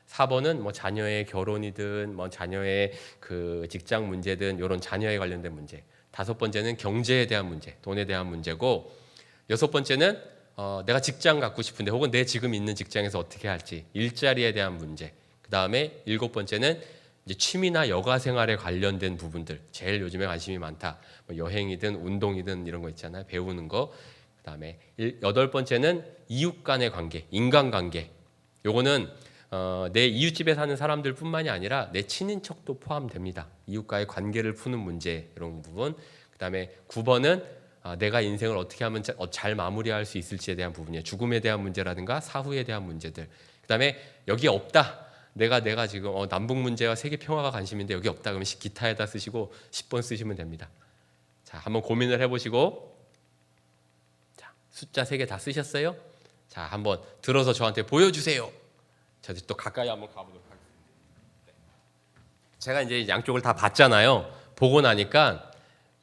4번은 뭐 자녀의 결혼이든 뭐 자녀의 그 직장 문제든 이런 자녀에 관련된 문제. 5번째는 경제에 대한 문제, 돈에 대한 문제고 6번째는 내가 직장 갖고 싶은데 혹은 내 지금 있는 직장에서 어떻게 할지, 일자리에 대한 문제. 그 다음에 7번째는 이제 취미나 여가 생활에 관련된 부분들, 제일 요즘에 관심이 많다. 뭐 여행이든 운동이든 이런 거 있잖아요. 배우는 거. 그 다음에 8번째는 이웃 간의 관계, 인간관계. 요거는 내 이웃집에 사는 사람들뿐만이 아니라 내 친인척도 포함됩니다. 이웃과의 관계를 푸는 문제 이런 부분. 그 다음에 9번은 내가 인생을 어떻게 하면 잘 마무리할 수 있을지에 대한 부분이에요. 죽음에 대한 문제라든가 사후에 대한 문제들. 그 다음에 여기 없다. 내가 지금 남북 문제와 세계 평화가 관심인데 여기 없다. 그러면 기타에다 쓰시고 10번 쓰시면 됩니다. 자, 한번 고민을 해보시고, 자, 숫자 3개 다 쓰셨어요? 자, 한번 들어서 저한테 보여주세요. 저도 또 가까이 한번 가보도록 하겠습니다. 제가 이제 양쪽을 다 봤잖아요. 보고 나니까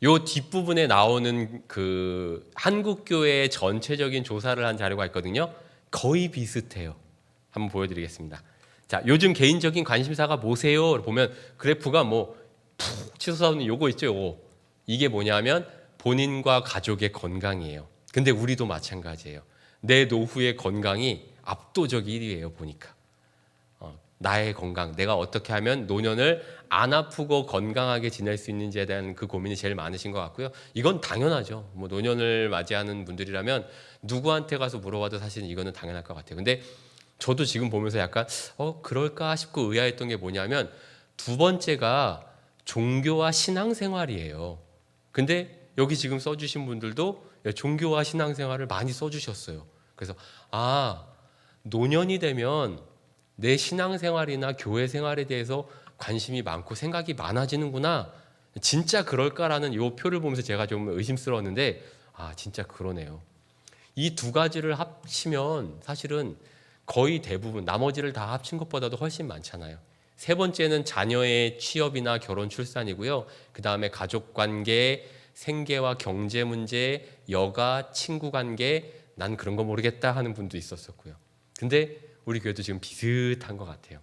요 뒷부분에 나오는 그 한국교회의 전체적인 조사를 한 자료가 있거든요. 거의 비슷해요. 한번 보여드리겠습니다. 자, 요즘 개인적인 관심사가 뭐세요? 보면 그래프가 뭐 푹 치솟아오는 요거 있죠, 요거. 이게 뭐냐면 본인과 가족의 건강이에요. 근데 우리도 마찬가지예요. 내 노후의 건강이 압도적 1위예요, 보니까. 나의 건강, 내가 어떻게 하면 노년을 안 아프고 건강하게 지낼 수 있는지에 대한 그 고민이 제일 많으신 것 같고요. 이건 당연하죠. 뭐 노년을 맞이하는 분들이라면 누구한테 가서 물어봐도 사실은 이거는 당연할 것 같아요. 근데 저도 지금 보면서 약간 그럴까 싶고 의아했던 게 뭐냐면 2번째가 종교와 신앙생활이에요. 근데 여기 지금 써주신 분들도 종교와 신앙생활을 많이 써주셨어요. 그래서 노년이 되면 내 신앙생활이나 교회 생활에 대해서 관심이 많고 생각이 많아지는구나. 진짜 그럴까라는 이 표를 보면서 제가 좀 의심스러웠는데 진짜 그러네요. 이 2가지를 합치면 사실은 거의 대부분 나머지를 다 합친 것보다도 훨씬 많잖아요. 3번째는 자녀의 취업이나 결혼 출산이고요. 그 다음에 가족관계, 생계와 경제 문제, 여가, 친구관계, 난 그런 거 모르겠다 하는 분도 있었었고요. 근데 우리 교회도 지금 비슷한 것 같아요.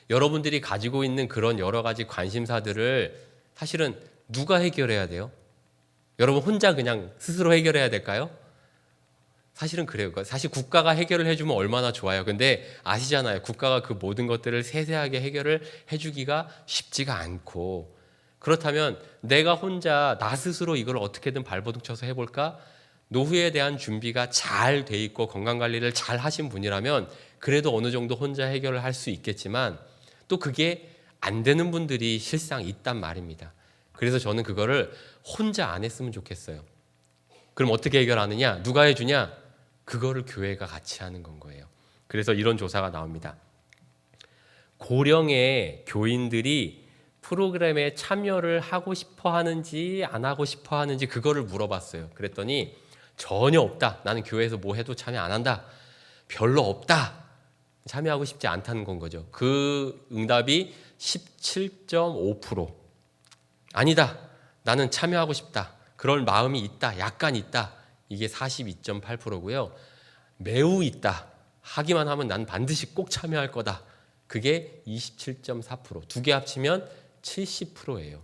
여러분들이 가지고 있는 그런 여러 가지 관심사들을 사실은 누가 해결해야 돼요? 여러분 혼자 그냥 스스로 해결해야 될까요? 사실은 그래요. 사실 국가가 해결을 해주면 얼마나 좋아요. 근데 아시잖아요. 국가가 그 모든 것들을 세세하게 해결을 해주기가 쉽지가 않고, 그렇다면 내가 혼자 나 스스로 이걸 어떻게든 발버둥 쳐서 해볼까? 노후에 대한 준비가 잘 돼 있고 건강관리를 잘 하신 분이라면 그래도 어느 정도 혼자 해결을 할 수 있겠지만 또 그게 안 되는 분들이 실상 있단 말입니다. 그래서 저는 그거를 혼자 안 했으면 좋겠어요. 그럼 어떻게 해결하느냐? 누가 해주냐? 그거를 교회가 같이 하는 건 거예요. 그래서 이런 조사가 나옵니다. 고령의 교인들이 프로그램에 참여를 하고 싶어 하는지 안 하고 싶어 하는지 그거를 물어봤어요. 그랬더니 전혀 없다. 나는 교회에서 뭐 해도 참여 안 한다. 별로 없다. 참여하고 싶지 않다는 건 거죠. 그 응답이 17.5%. 아니다. 나는 참여하고 싶다. 그럴 마음이 있다. 약간 있다. 이게 42.8%고요. 매우 있다. 하기만 하면 난 반드시 꼭 참여할 거다. 그게 27.4%. 2개 합치면 70%예요.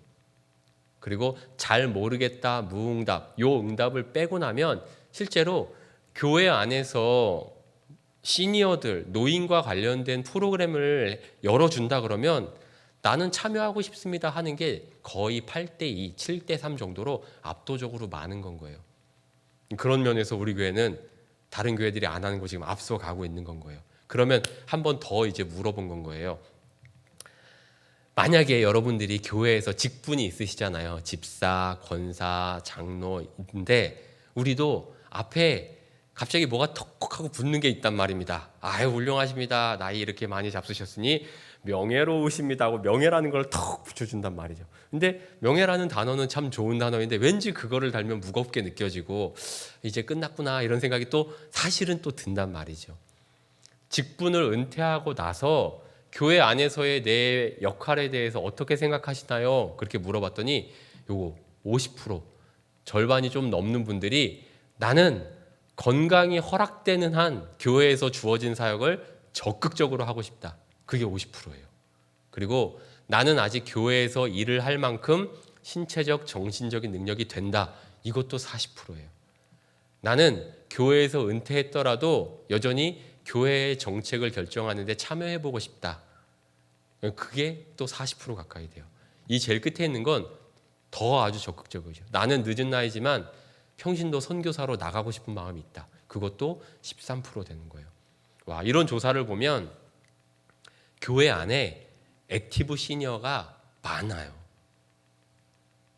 그리고 잘 모르겠다, 무응답. 요 응답을 빼고 나면 실제로 교회 안에서 시니어들, 노인과 관련된 프로그램을 열어준다 그러면 나는 참여하고 싶습니다 하는 게 거의 8대2, 7대3 정도로 압도적으로 많은 건 거예요. 그런 면에서 우리 교회는 다른 교회들이 안 하는 거 지금 앞서가고 있는 건 거예요. 그러면 한 번 더 이제 물어본 건 거예요. 만약에 여러분들이 교회에서 직분이 있으시잖아요. 집사, 권사, 장로인데 우리도 앞에 갑자기 뭐가 턱하고 붙는 게 있단 말입니다. 아유 훌륭하십니다. 나이 이렇게 많이 잡수셨으니 명예로우십니다 하고 명예라는 걸 턱 붙여준단 말이죠. 근데 명예라는 단어는 참 좋은 단어인데 왠지 그거를 달면 무겁게 느껴지고 이제 끝났구나 이런 생각이 또 사실은 또 든단 말이죠. 직분을 은퇴하고 나서 교회 안에서의 내 역할에 대해서 어떻게 생각하시나요? 그렇게 물어봤더니 요거 50% 절반이 좀 넘는 분들이 나는 건강이 허락되는 한 교회에서 주어진 사역을 적극적으로 하고 싶다. 그게 50%예요. 그리고 나는 아직 교회에서 일을 할 만큼 신체적, 정신적인 능력이 된다. 이것도 40%예요. 나는 교회에서 은퇴했더라도 여전히 교회의 정책을 결정하는 데 참여해보고 싶다. 그게 또 40% 가까이 돼요. 이 제일 끝에 있는 건 더 아주 적극적이죠. 나는 늦은 나이지만 평신도 선교사로 나가고 싶은 마음이 있다. 그것도 13% 되는 거예요. 와, 이런 조사를 보면 교회 안에 액티브 시니어가 많아요.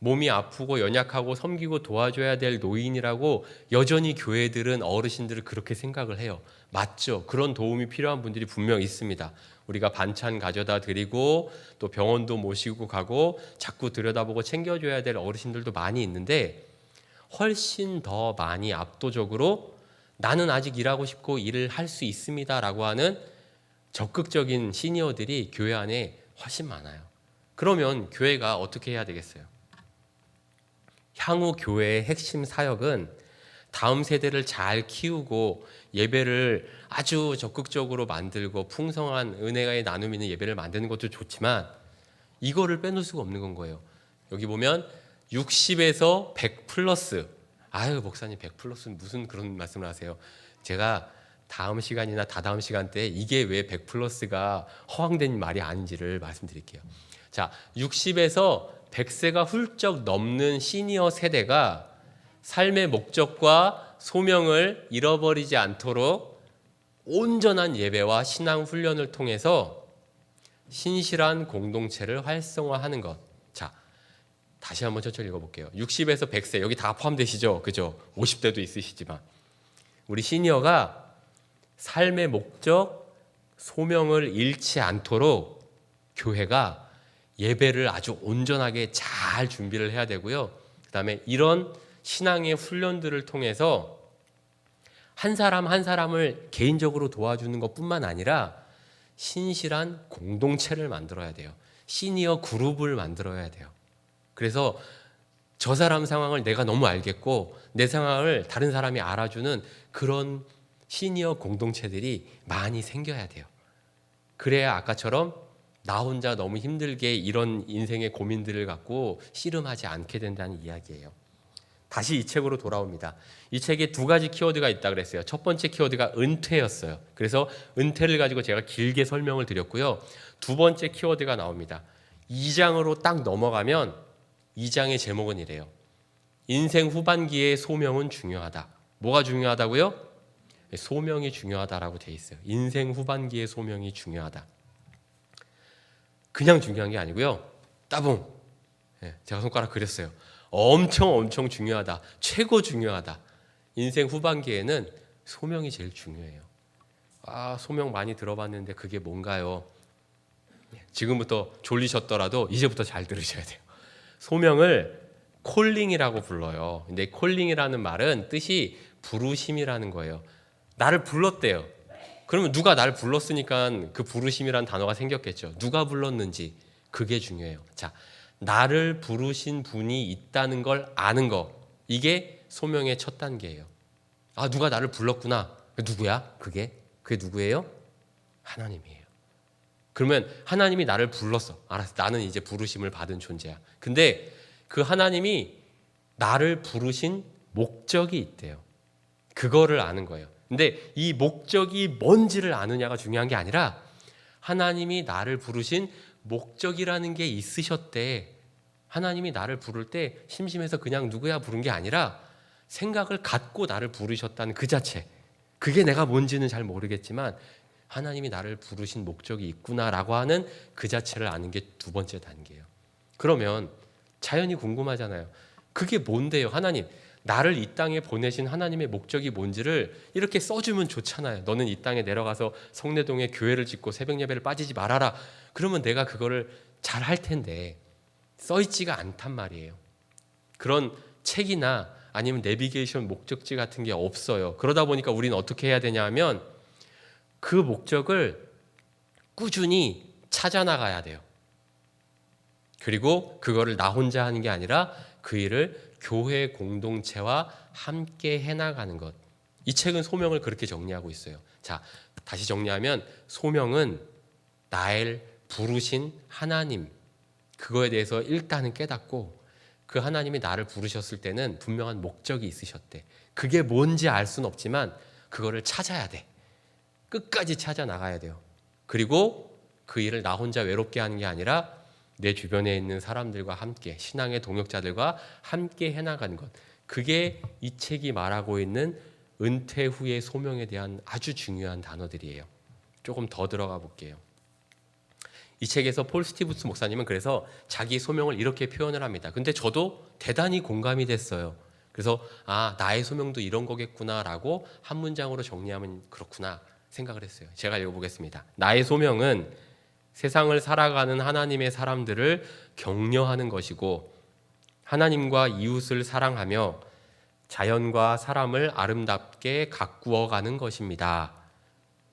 몸이 아프고 연약하고 섬기고 도와줘야 될 노인이라고 여전히 교회들은 어르신들을 그렇게 생각을 해요. 맞죠? 그런 도움이 필요한 분들이 분명 있습니다. 우리가 반찬 가져다 드리고 또 병원도 모시고 가고 자꾸 들여다보고 챙겨줘야 될 어르신들도 많이 있는데 훨씬 더 많이 압도적으로 나는 아직 일하고 싶고 일을 할 수 있습니다라고 하는 적극적인 시니어들이 교회 안에 훨씬 많아요. 그러면 교회가 어떻게 해야 되겠어요? 향후 교회의 핵심 사역은 다음 세대를 잘 키우고 예배를 아주 적극적으로 만들고 풍성한 은혜의 나눔 있는 예배를 만드는 것도 좋지만 이거를 빼놓을 수가 없는 건 거예요. 여기 보면 60에서 100 플러스. 아유 목사님 100 플러스는 무슨 그런 말씀을 하세요. 제가 다음 시간이나 다다음 시간 때 이게 왜 100 플러스가 허황된 말이 아닌지를 말씀드릴게요. 자, 60에서 100세가 훌쩍 넘는 시니어 세대가 삶의 목적과 소명을 잃어버리지 않도록 온전한 예배와 신앙 훈련을 통해서 신실한 공동체를 활성화하는 것. 자, 다시 한번 천천히 읽어볼게요. 60에서 100세 여기 다 포함되시죠? 그죠? 50대도 있으시지만 우리 시니어가 삶의 목적, 소명을 잃지 않도록 교회가 예배를 아주 온전하게 잘 준비를 해야 되고요. 그 다음에 이런 신앙의 훈련들을 통해서 한 사람 한 사람을 개인적으로 도와주는 것뿐만 아니라 신실한 공동체를 만들어야 돼요. 시니어 그룹을 만들어야 돼요. 그래서 저 사람 상황을 내가 너무 알겠고 내 상황을 다른 사람이 알아주는 그런 시니어 공동체들이 많이 생겨야 돼요. 그래야 아까처럼 나 혼자 너무 힘들게 이런 인생의 고민들을 갖고 씨름하지 않게 된다는 이야기예요. 다시 이 책으로 돌아옵니다. 이 책에 두 가지 키워드가 있다고 그랬어요. 첫 번째 키워드가 은퇴였어요. 그래서 은퇴를 가지고 제가 길게 설명을 드렸고요. 두 번째 키워드가 나옵니다. 2장으로 딱 넘어가면 2장의 제목은 이래요. 인생 후반기의 소명은 중요하다. 뭐가 중요하다고요? 소명이 중요하다라고 돼 있어요. 인생 후반기의 소명이 중요하다. 그냥 중요한 게 아니고요. 따봉. 제가 손가락 그렸어요. 엄청 중요하다. 최고 중요하다. 인생 후반기에는 소명이 제일 중요해요. 아, 소명 많이 들어봤는데 그게 뭔가요? 지금부터 졸리셨더라도 이제부터 잘 들으셔야 돼요. 소명을 콜링이라고 불러요. 근데 콜링이라는 말은 뜻이 부르심이라는 거예요. 나를 불렀대요. 그러면 누가 나를 불렀으니까 그 부르심이라는 단어가 생겼겠죠. 누가 불렀는지 그게 중요해요. 자, 나를 부르신 분이 있다는 걸 아는 거. 이게 소명의 첫 단계예요. 아, 누가 나를 불렀구나. 누구야? 그게 누구예요? 하나님이에요. 그러면 하나님이 나를 불렀어. 알았어. 나는 이제 부르심을 받은 존재야. 근데 그 하나님이 나를 부르신 목적이 있대요. 그거를 아는 거예요. 근데 이 목적이 뭔지를 아느냐가 중요한 게 아니라 하나님이 나를 부르신 목적이라는 게 있으셨대. 하나님이 나를 부를 때 심심해서 그냥 누구야 부른 게 아니라 생각을 갖고 나를 부르셨다는 그 자체. 그게 내가 뭔지는 잘 모르겠지만 하나님이 나를 부르신 목적이 있구나라고 하는 그 자체를 아는 게 두 번째 단계예요. 그러면 자연히 궁금하잖아요. 그게 뭔데요? 하나님, 나를 이 땅에 보내신 하나님의 목적이 뭔지를 이렇게 써주면 좋잖아요. 너는 이 땅에 내려가서 성내동에 교회를 짓고 새벽 예배를 빠지지 말아라. 그러면 내가 그거를 잘 할 텐데 써있지가 않단 말이에요. 그런 책이나 아니면 내비게이션 목적지 같은 게 없어요. 그러다 보니까 우리는 어떻게 해야 되냐 하면 그 목적을 꾸준히 찾아 나가야 돼요. 그리고 그거를 나 혼자 하는 게 아니라 그 일을 교회 공동체와 함께 해나가는 것. 이 책은 소명을 그렇게 정리하고 있어요. 자, 다시 정리하면 소명은 나를 부르신 하나님, 그거에 대해서 일단은 깨닫고 그 하나님이 나를 부르셨을 때는 분명한 목적이 있으셨대. 그게 뭔지 알 수는 없지만 그거를 찾아야 돼. 끝까지 찾아 나가야 돼요. 그리고 그 일을 나 혼자 외롭게 하는 게 아니라 내 주변에 있는 사람들과 함께, 신앙의 동역자들과 함께 해나가는 것. 그게 이 책이 말하고 있는 은퇴 후의 소명에 대한 아주 중요한 단어들이에요. 조금 더 들어가 볼게요. 이 책에서 폴 스티브스 목사님은 그래서 자기 소명을 이렇게 표현을 합니다. 근데 저도 대단히 공감이 됐어요. 그래서 나의 소명도 이런 거겠구나라고 한 문장으로 정리하면 그렇구나 생각을 했어요. 제가 읽어보겠습니다. 나의 소명은 세상을 살아가는 하나님의 사람들을 격려하는 것이고 하나님과 이웃을 사랑하며 자연과 사람을 아름답게 가꾸어가는 것입니다.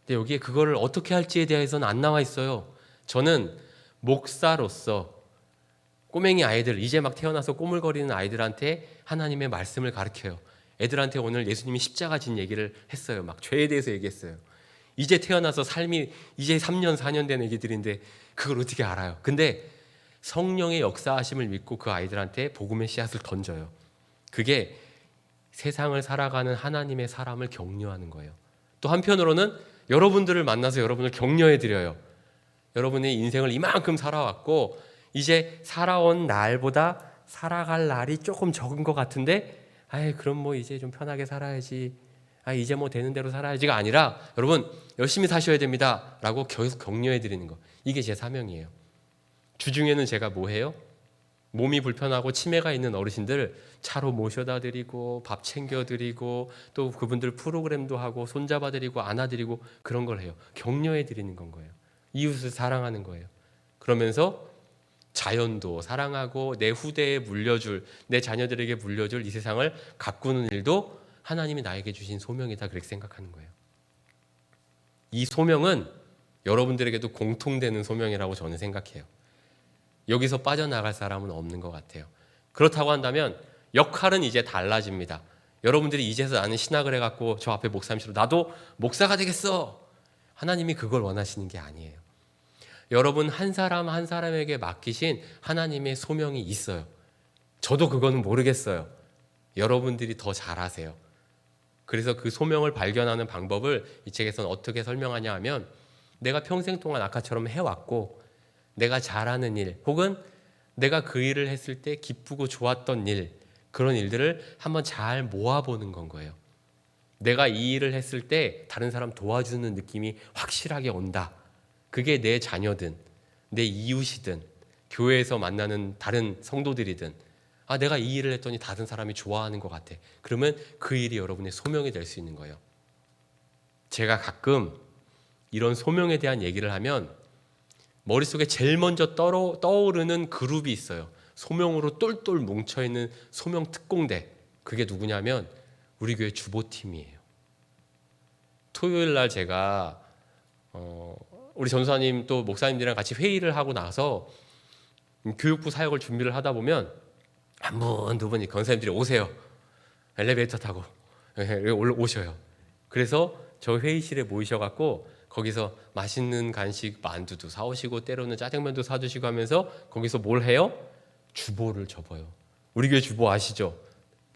근데 여기에 그거를 어떻게 할지에 대해서는 안 나와 있어요. 저는 목사로서 꼬맹이 아이들, 이제 막 태어나서 꼬물거리는 아이들한테 하나님의 말씀을 가르쳐요. 애들한테 오늘 예수님이 십자가 진 얘기를 했어요. 막 죄에 대해서 얘기했어요. 이제 태어나서 삶이 이제 3년, 4년 된 애기들인데 그걸 어떻게 알아요? 근데 성령의 역사하심을 믿고 그 아이들한테 복음의 씨앗을 던져요. 그게 세상을 살아가는 하나님의 사람을 격려하는 거예요. 또 한편으로는 여러분들을 만나서 여러분을 격려해 드려요. 여러분의 인생을 이만큼 살아왔고 이제 살아온 날보다 살아갈 날이 조금 적은 것 같은데 그럼 뭐 이제 좀 편하게 살아야지, 이제 뭐 되는 대로 살아야지가 아니라 여러분 열심히 사셔야 됩니다 라고 계속 격려해 드리는 거. 이게 제 사명이에요. 주중에는 제가 뭐 해요? 몸이 불편하고 치매가 있는 어르신들 차로 모셔다 드리고 밥 챙겨 드리고 또 그분들 프로그램도 하고 손잡아 드리고 안아 드리고 그런 걸 해요. 격려해 드리는 건 거예요. 이웃을 사랑하는 거예요. 그러면서 자연도 사랑하고 내 후대에 물려줄, 내 자녀들에게 물려줄 이 세상을 가꾸는 일도 하나님이 나에게 주신 소명이다, 그렇게 생각하는 거예요. 이 소명은 여러분들에게도 공통되는 소명이라고 저는 생각해요. 여기서 빠져나갈 사람은 없는 것 같아요. 그렇다고 한다면 역할은 이제 달라집니다. 여러분들이 이제서 나는 신학을 해갖고 저 앞에 목사님처럼 나도 목사가 되겠어, 하나님이 그걸 원하시는 게 아니에요. 여러분 한 사람 한 사람에게 맡기신 하나님의 소명이 있어요. 저도 그거는 모르겠어요. 여러분들이 더 잘 아세요. 그래서 그 소명을 발견하는 방법을 이 책에서는 어떻게 설명하냐 하면 내가 평생 동안 아까처럼 해왔고 내가 잘하는 일 혹은 내가 그 일을 했을 때 기쁘고 좋았던 일, 그런 일들을 한번 잘 모아보는 건 거예요. 내가 이 일을 했을 때 다른 사람 도와주는 느낌이 확실하게 온다. 그게 내 자녀든 내 이웃이든 교회에서 만나는 다른 성도들이든 내가 이 일을 했더니 다른 사람이 좋아하는 것 같아. 그러면 그 일이 여러분의 소명이 될 수 있는 거예요. 제가 가끔 이런 소명에 대한 얘기를 하면 머릿속에 제일 먼저 떠오르는 그룹이 있어요. 소명으로 똘똘 뭉쳐있는 소명 특공대. 그게 누구냐면 우리 교회 주보팀이에요. 토요일 날 제가 우리 전사님 또 목사님들이랑 같이 회의를 하고 나서 교육부 사역을 준비를 하다 보면 한 분, 두 분이 권사님들이 오세요. 엘리베이터 타고 오셔요. 그래서 저 회의실에 모이셔갖고 거기서 맛있는 간식 만두도 사오시고 때로는 짜장면도 사주시고 하면서 거기서 뭘 해요? 주보를 접어요. 우리 교회 주보 아시죠?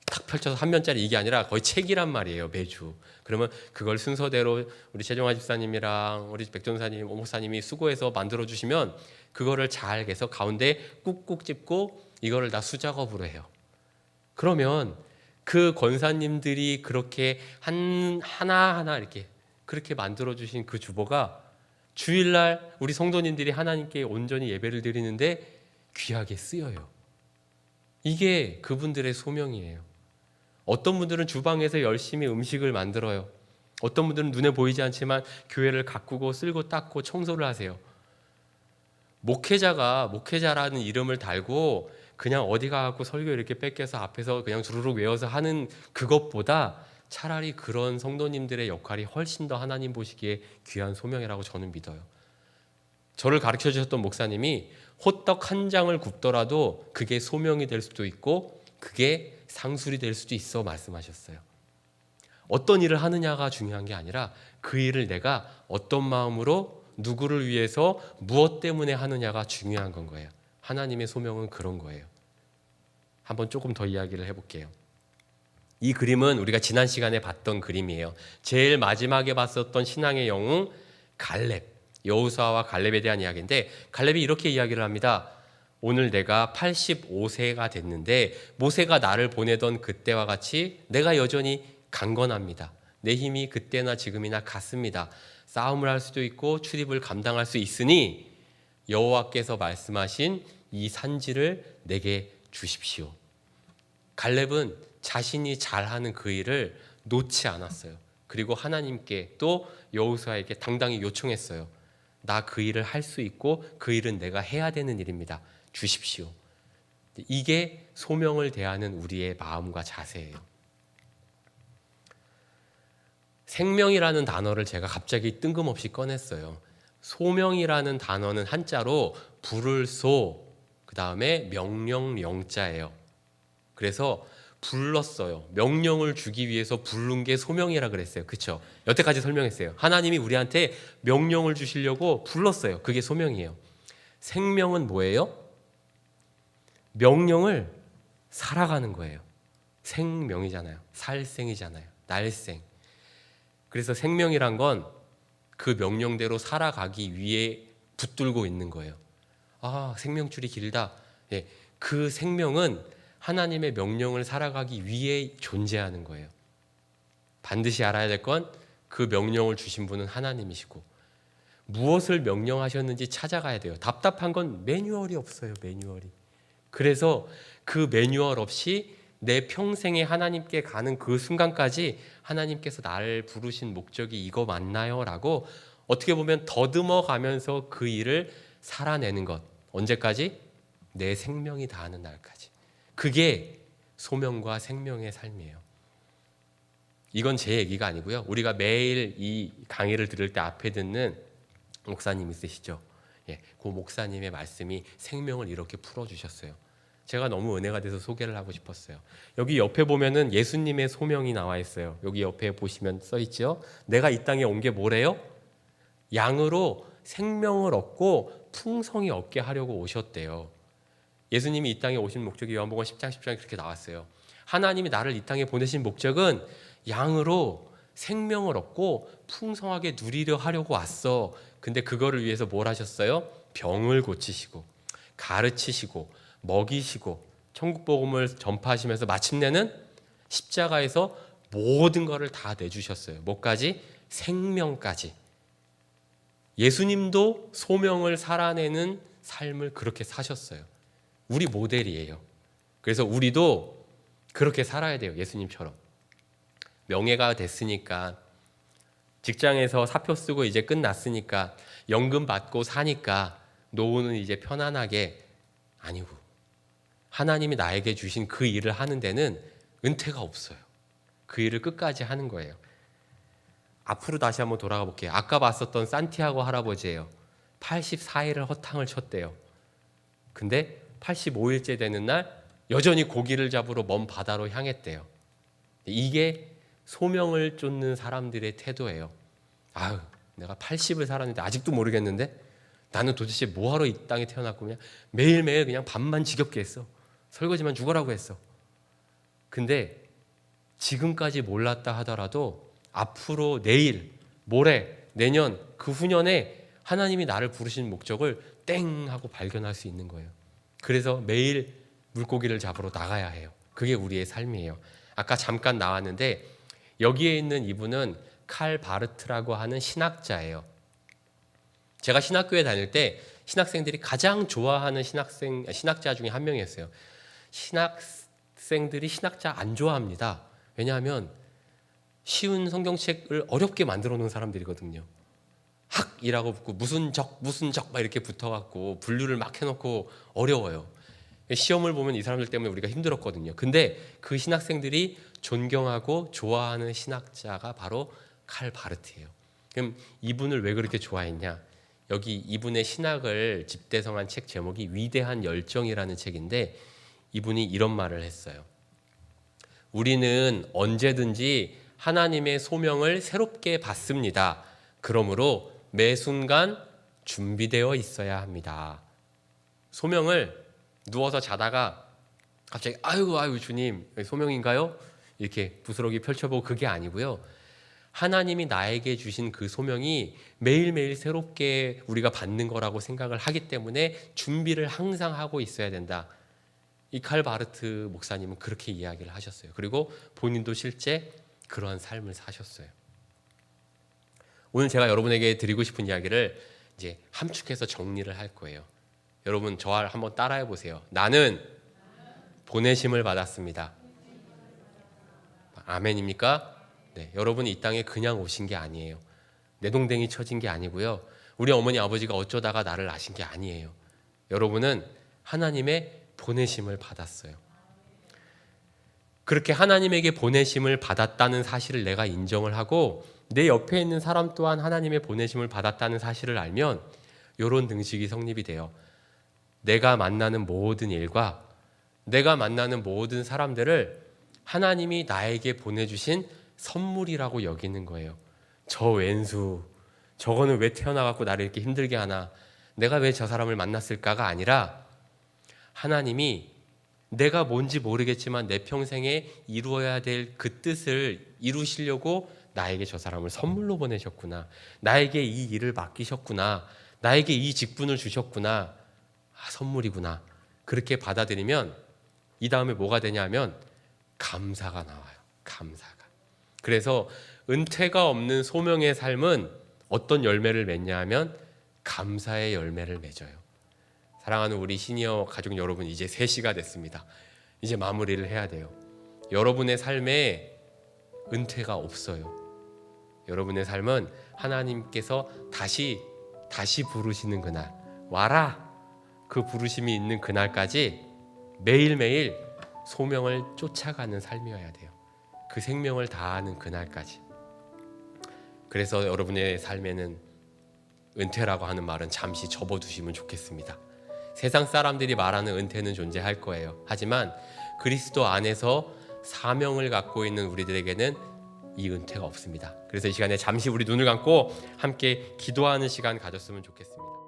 탁 펼쳐서 한 면짜리 이게 아니라 거의 책이란 말이에요, 매주. 그러면 그걸 순서대로 우리 최종화 집사님이랑 우리 백전사님, 오목사님이 수고해서 만들어주시면 그거를 잘 해서 가운데 꾹꾹 찝고 이거를 다 수작업으로 해요. 그러면 그 권사님들이 그렇게 하나하나 이렇게 그렇게 만들어주신 그 주보가 주일날 우리 성도님들이 하나님께 온전히 예배를 드리는데 귀하게 쓰여요. 이게 그분들의 소명이에요. 어떤 분들은 주방에서 열심히 음식을 만들어요. 어떤 분들은 눈에 보이지 않지만 교회를 가꾸고 쓸고 닦고 청소를 하세요. 목회자가 목회자라는 이름을 달고 그냥 어디 가고 설교 이렇게 뺏겨서 앞에서 그냥 주르륵 외워서 하는 그것보다 차라리 그런 성도님들의 역할이 훨씬 더 하나님 보시기에 귀한 소명이라고 저는 믿어요. 저를 가르쳐 주셨던 목사님이 호떡 한 장을 굽더라도 그게 소명이 될 수도 있고 그게 상술이 될 수도 있어 말씀하셨어요. 어떤 일을 하느냐가 중요한 게 아니라 그 일을 내가 어떤 마음으로 누구를 위해서 무엇 때문에 하느냐가 중요한 건 거예요. 하나님의 소명은 그런 거예요. 한번 조금 더 이야기를 해볼게요. 이 그림은 우리가 지난 시간에 봤던 그림이에요. 제일 마지막에 봤었던 신앙의 영웅 갈렙, 여호수아와 갈렙에 대한 이야기인데 갈렙이 이렇게 이야기를 합니다. 오늘 내가 85세가 됐는데 모세가 나를 보내던 그때와 같이 내가 여전히 강건합니다. 내 힘이 그때나 지금이나 같습니다. 싸움을 할 수도 있고 출입을 감당할 수 있으니 여호와께서 말씀하신 이 산지를 내게 주십시오. 갈렙은 자신이 잘하는 그 일을 놓지 않았어요. 그리고 하나님께 또 여호수아에게 당당히 요청했어요. 나 그 일을 할 수 있고 그 일은 내가 해야 되는 일입니다. 주십시오. 이게 소명을 대하는 우리의 마음과 자세예요. 생명이라는 단어를 제가 갑자기 뜬금없이 꺼냈어요. 소명이라는 단어는 한자로 부를 소, 그 다음에 명령 명자예요. 그래서 불렀어요. 명령을 주기 위해서 부른 게 소명이라 그랬어요. 그렇죠? 여태까지 설명했어요. 하나님이 우리한테 명령을 주시려고 불렀어요. 그게 소명이에요. 생명은 뭐예요? 명령을 살아가는 거예요. 생명이잖아요. 살생이잖아요. 날생. 그래서 생명이란 건 그 명령대로 살아가기 위해 붙들고 있는 거예요. 아, 생명줄이 길다. 예, 그 생명은 하나님의 명령을 살아가기 위해 존재하는 거예요. 반드시 알아야 될 건 그 명령을 주신 분은 하나님이시고 무엇을 명령하셨는지 찾아가야 돼요. 답답한 건 매뉴얼이 없어요. 매뉴얼이. 그래서 그 매뉴얼 없이 내 평생에 하나님께 가는 그 순간까지 하나님께서 나를 부르신 목적이 이거 맞나요? 라고 어떻게 보면 더듬어 가면서 그 일을 살아내는 것. 언제까지? 내 생명이 다하는 날까지. 그게 소명과 생명의 삶이에요. 이건 제 얘기가 아니고요. 우리가 매일 이 강의를 들을 때 앞에 듣는 목사님 있으시죠? 예, 그 목사님의 말씀이 생명을 이렇게 풀어주셨어요. 제가 너무 은혜가 돼서 소개를 하고 싶었어요. 여기 옆에 보면은 예수님의 소명이 나와 있어요. 여기 옆에 보시면 써 있죠. 내가 이 땅에 온 게 뭐래요? 양으로 생명을 얻고 풍성히 얻게 하려고 오셨대요. 예수님이 이 땅에 오신 목적이 요한복음 10장 10장에 그렇게 나왔어요. 하나님이 나를 이 땅에 보내신 목적은 양으로 생명을 얻고 풍성하게 누리려 하려고 왔어. 근데 그거를 위해서 뭘 하셨어요? 병을 고치시고 가르치시고 먹이시고 천국 복음을 전파하시면서 마침내는 십자가에서 모든 것을 다 내주셨어요. 뭐까지? 생명까지. 예수님도 소명을 살아내는 삶을 그렇게 사셨어요. 우리 모델이에요. 그래서 우리도 그렇게 살아야 돼요. 예수님처럼. 명예가 됐으니까, 직장에서 사표 쓰고 이제 끝났으니까, 연금 받고 사니까 노후는 이제 편안하게, 아니고 하나님이 나에게 주신 그 일을 하는 데는 은퇴가 없어요. 그 일을 끝까지 하는 거예요. 앞으로 다시 한번 돌아가 볼게요. 아까 봤었던 산티아고 할아버지예요. 84일을 허탕을 쳤대요. 근데 85일째 되는 날 여전히 고기를 잡으러 먼 바다로 향했대요. 이게 소명을 쫓는 사람들의 태도예요. 아유, 내가 80을 살았는데 아직도 모르겠는데 나는 도대체 뭐하러 이 땅에 태어났고 그냥 매일매일 그냥 밥만 지겹게 했어. 설거지만 죽어라고 했어. 근데 지금까지 몰랐다 하더라도 앞으로 내일, 모레, 내년, 그 후년에 하나님이 나를 부르신 목적을 땡 하고 발견할 수 있는 거예요. 그래서 매일 물고기를 잡으러 나가야 해요. 그게 우리의 삶이에요. 아까 잠깐 나왔는데 여기에 있는 이분은 칼 바르트라고 하는 신학자예요. 제가 신학교에 다닐 때 신학생들이 가장 좋아하는 신학자 중에 한 명이었어요. 신학생들이 신학자 안 좋아합니다. 왜냐하면 쉬운 성경책을 어렵게 만들어 놓은 사람들이거든요. 학이라고 붙고 무슨 적 막 이렇게 붙어갖고 분류를 막 해놓고 어려워요. 시험을 보면 이 사람들 때문에 우리가 힘들었거든요. 근데 그 신학생들이 존경하고 좋아하는 신학자가 바로 칼 바르트예요. 그럼 이분을 왜 그렇게 좋아했냐? 여기 이분의 신학을 집대성한 책 제목이 위대한 열정이라는 책인데 이분이 이런 말을 했어요. 우리는 언제든지 하나님의 소명을 새롭게 받습니다. 그러므로 매 순간 준비되어 있어야 합니다. 소명을 누워서 자다가 갑자기 아이고 주님 소명인가요? 이렇게 부스러기 펼쳐보고 그게 아니고요. 하나님이 나에게 주신 그 소명이 매일매일 새롭게 우리가 받는 거라고 생각을 하기 때문에 준비를 항상 하고 있어야 된다. 이 칼 바르트 목사님은 그렇게 이야기를 하셨어요. 그리고 본인도 실제 그러한 삶을 사셨어요. 오늘 제가 여러분에게 드리고 싶은 이야기를 이제 함축해서 정리를 할 거예요. 여러분 저와 한번 따라해 보세요. 나는 보내심을 받았습니다. 아멘입니까? 네, 여러분이 이 땅에 그냥 오신 게 아니에요. 내동댕이 쳐진 게 아니고요. 우리 어머니 아버지가 어쩌다가 나를 아신 게 아니에요. 여러분은 하나님의 보내심을 받았어요. 그렇게 하나님에게 보내심을 받았다는 사실을 내가 인정을 하고 내 옆에 있는 사람 또한 하나님의 보내심을 받았다는 사실을 알면 이런 등식이 성립이 돼요. 내가 만나는 모든 일과 내가 만나는 모든 사람들을 하나님이 나에게 보내주신 선물이라고 여기는 거예요. 저 왼수, 저거는 왜 태어나갖고 나를 이렇게 힘들게 하나, 내가 왜 저 사람을 만났을까가 아니라 하나님이 내가 뭔지 모르겠지만 내 평생에 이루어야 될 그 뜻을 이루시려고 나에게 저 사람을 선물로 보내셨구나, 나에게 이 일을 맡기셨구나, 나에게 이 직분을 주셨구나, 선물이구나. 그렇게 받아들이면 이 다음에 뭐가 되냐면 감사가 나와요. 감사가. 그래서 은퇴가 없는 소명의 삶은 어떤 열매를 맺냐 하면 감사의 열매를 맺어요. 사랑하는 우리 시니어 가족 여러분, 이제 3시가 됐습니다. 이제 마무리를 해야 돼요. 여러분의 삶에 은퇴가 없어요. 여러분의 삶은 하나님께서 다시 부르시는 그날, 와라, 그 부르심이 있는 그날까지 매일매일 소명을 쫓아가는 삶이어야 돼요. 그 생명을 다하는 그날까지. 그래서 여러분의 삶에는 은퇴라고 하는 말은 잠시 접어두시면 좋겠습니다. 세상 사람들이 말하는 은퇴는 존재할 거예요. 하지만 그리스도 안에서 사명을 갖고 있는 우리들에게는 이 은퇴가 없습니다. 그래서 이 시간에 잠시 우리 눈을 감고 함께 기도하는 시간 가졌으면 좋겠습니다.